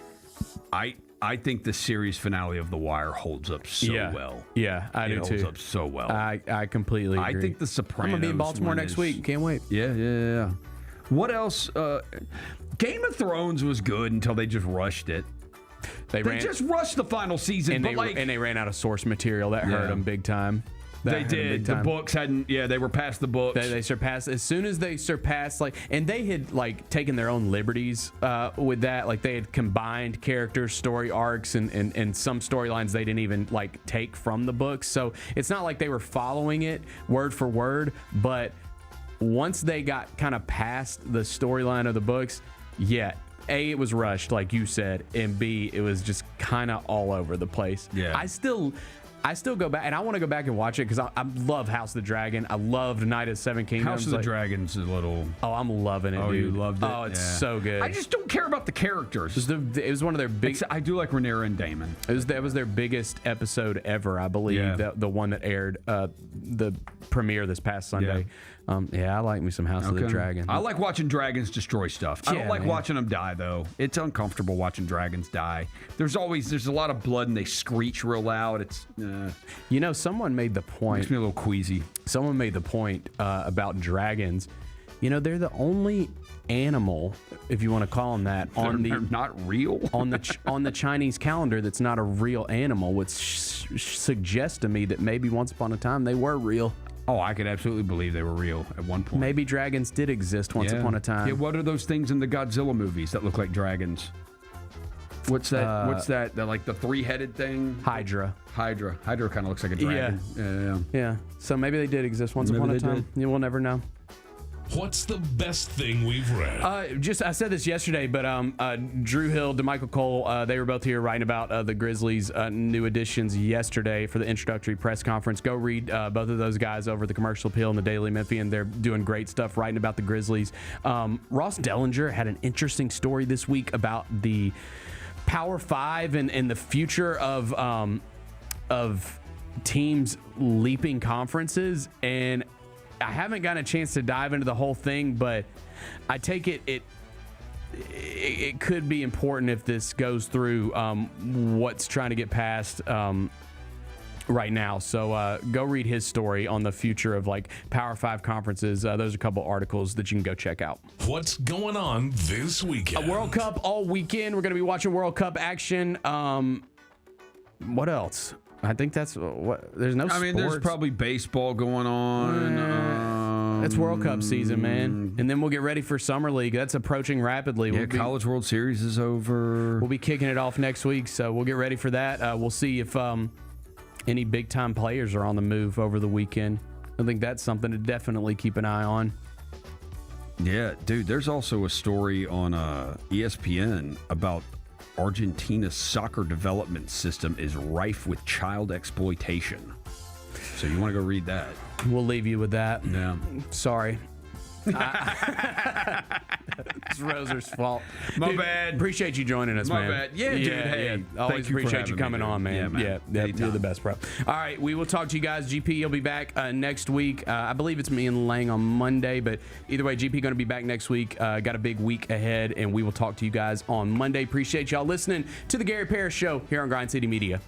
I think the series finale of The Wire holds up so well. Yeah, I do too. It holds up so well. I completely agree. I think The Sopranos. I'm going to be in Baltimore next week. Can't wait. Yeah. What else? Game of Thrones was good until they just rushed it. They just rushed the final season. And they ran out of source material. That hurt them big time. They did. The books hadn't. Yeah, they were past the books. They surpassed as soon as they surpassed and they had taken their own liberties with that. Like they had combined characters, story arcs, and some storylines they didn't even take from the books. So it's not like they were following it word for word. But once they got kind of past the storyline of the books, A, it was rushed, like you said, and B, it was just kind of all over the place. Yeah, I still go back, and I want to go back and watch it because I love House of the Dragon. I loved Night of the Seven Kingdoms. House of the Dragon's a little. Oh, I'm loving it, dude. Oh, you loved it? Oh, it's so good. I just don't care about the characters. It was one of their big. I do like Rhaenyra and Daemon. That was their biggest episode ever, I believe. Yeah. The one that aired the premiere this past Sunday. I like me some House of the Dragon. I like watching dragons destroy stuff. I don't like watching them die, though. It's uncomfortable watching dragons die. There's a lot of blood and they screech real loud. It's someone made the point. Makes me a little queasy. Someone made the point about dragons. They're the only animal, if you want to call them that, they're not real on the Chinese calendar. That's not a real animal, which suggests to me that maybe once upon a time they were real. Oh, I could absolutely believe they were real at one point. Maybe dragons did exist once upon a time. Yeah, what are those things in the Godzilla movies that look like dragons? What's that? What's that? The 3-headed thing? Hydra. Hydra kind of looks like a dragon. Yeah. So maybe they did exist once upon a time. We'll never know. What's the best thing we've read? I said this yesterday, but Drew Hill, DeMichael Cole, they were both here writing about the Grizzlies' new additions yesterday for the introductory press conference. Go read both of those guys over the Commercial Appeal and the Daily Memphian. They're doing great stuff writing about the Grizzlies. Ross Dellinger had an interesting story this week about the Power 5 and the future of teams leaping conferences. And I haven't gotten a chance to dive into the whole thing, but I take it could be important if this goes through what's trying to get passed right now. So go read his story on the future of Power 5 conferences. Those are a couple articles that you can go check out. What's going on this weekend? World Cup all weekend. We're going to be watching World Cup action. What else? I think that's what. There's no. There's probably baseball going on. It's World Cup season, man, and then we'll get ready for Summer League. That's approaching rapidly. Yeah, College World Series is over. We'll be kicking it off next week, so we'll get ready for that. We'll see if any big time players are on the move over the weekend. I think that's something to definitely keep an eye on. Yeah, dude. There's also a story on ESPN about Argentina's soccer development system is rife with child exploitation. So you want to go read that? We'll leave you with that. Yeah. Sorry. It's Roser's fault. My bad. Appreciate you joining us, man. My bad. Yeah, dude. Hey, always appreciate you coming on, man. Yeah, you're the best, bro. All right, we will talk to you guys. GP, you'll be back next week. I believe it's me and Lang on Monday, but either way, GP going to be back next week. Got a big week ahead, and we will talk to you guys on Monday. Appreciate y'all listening to the Gary Parrish Show here on Grind City Media.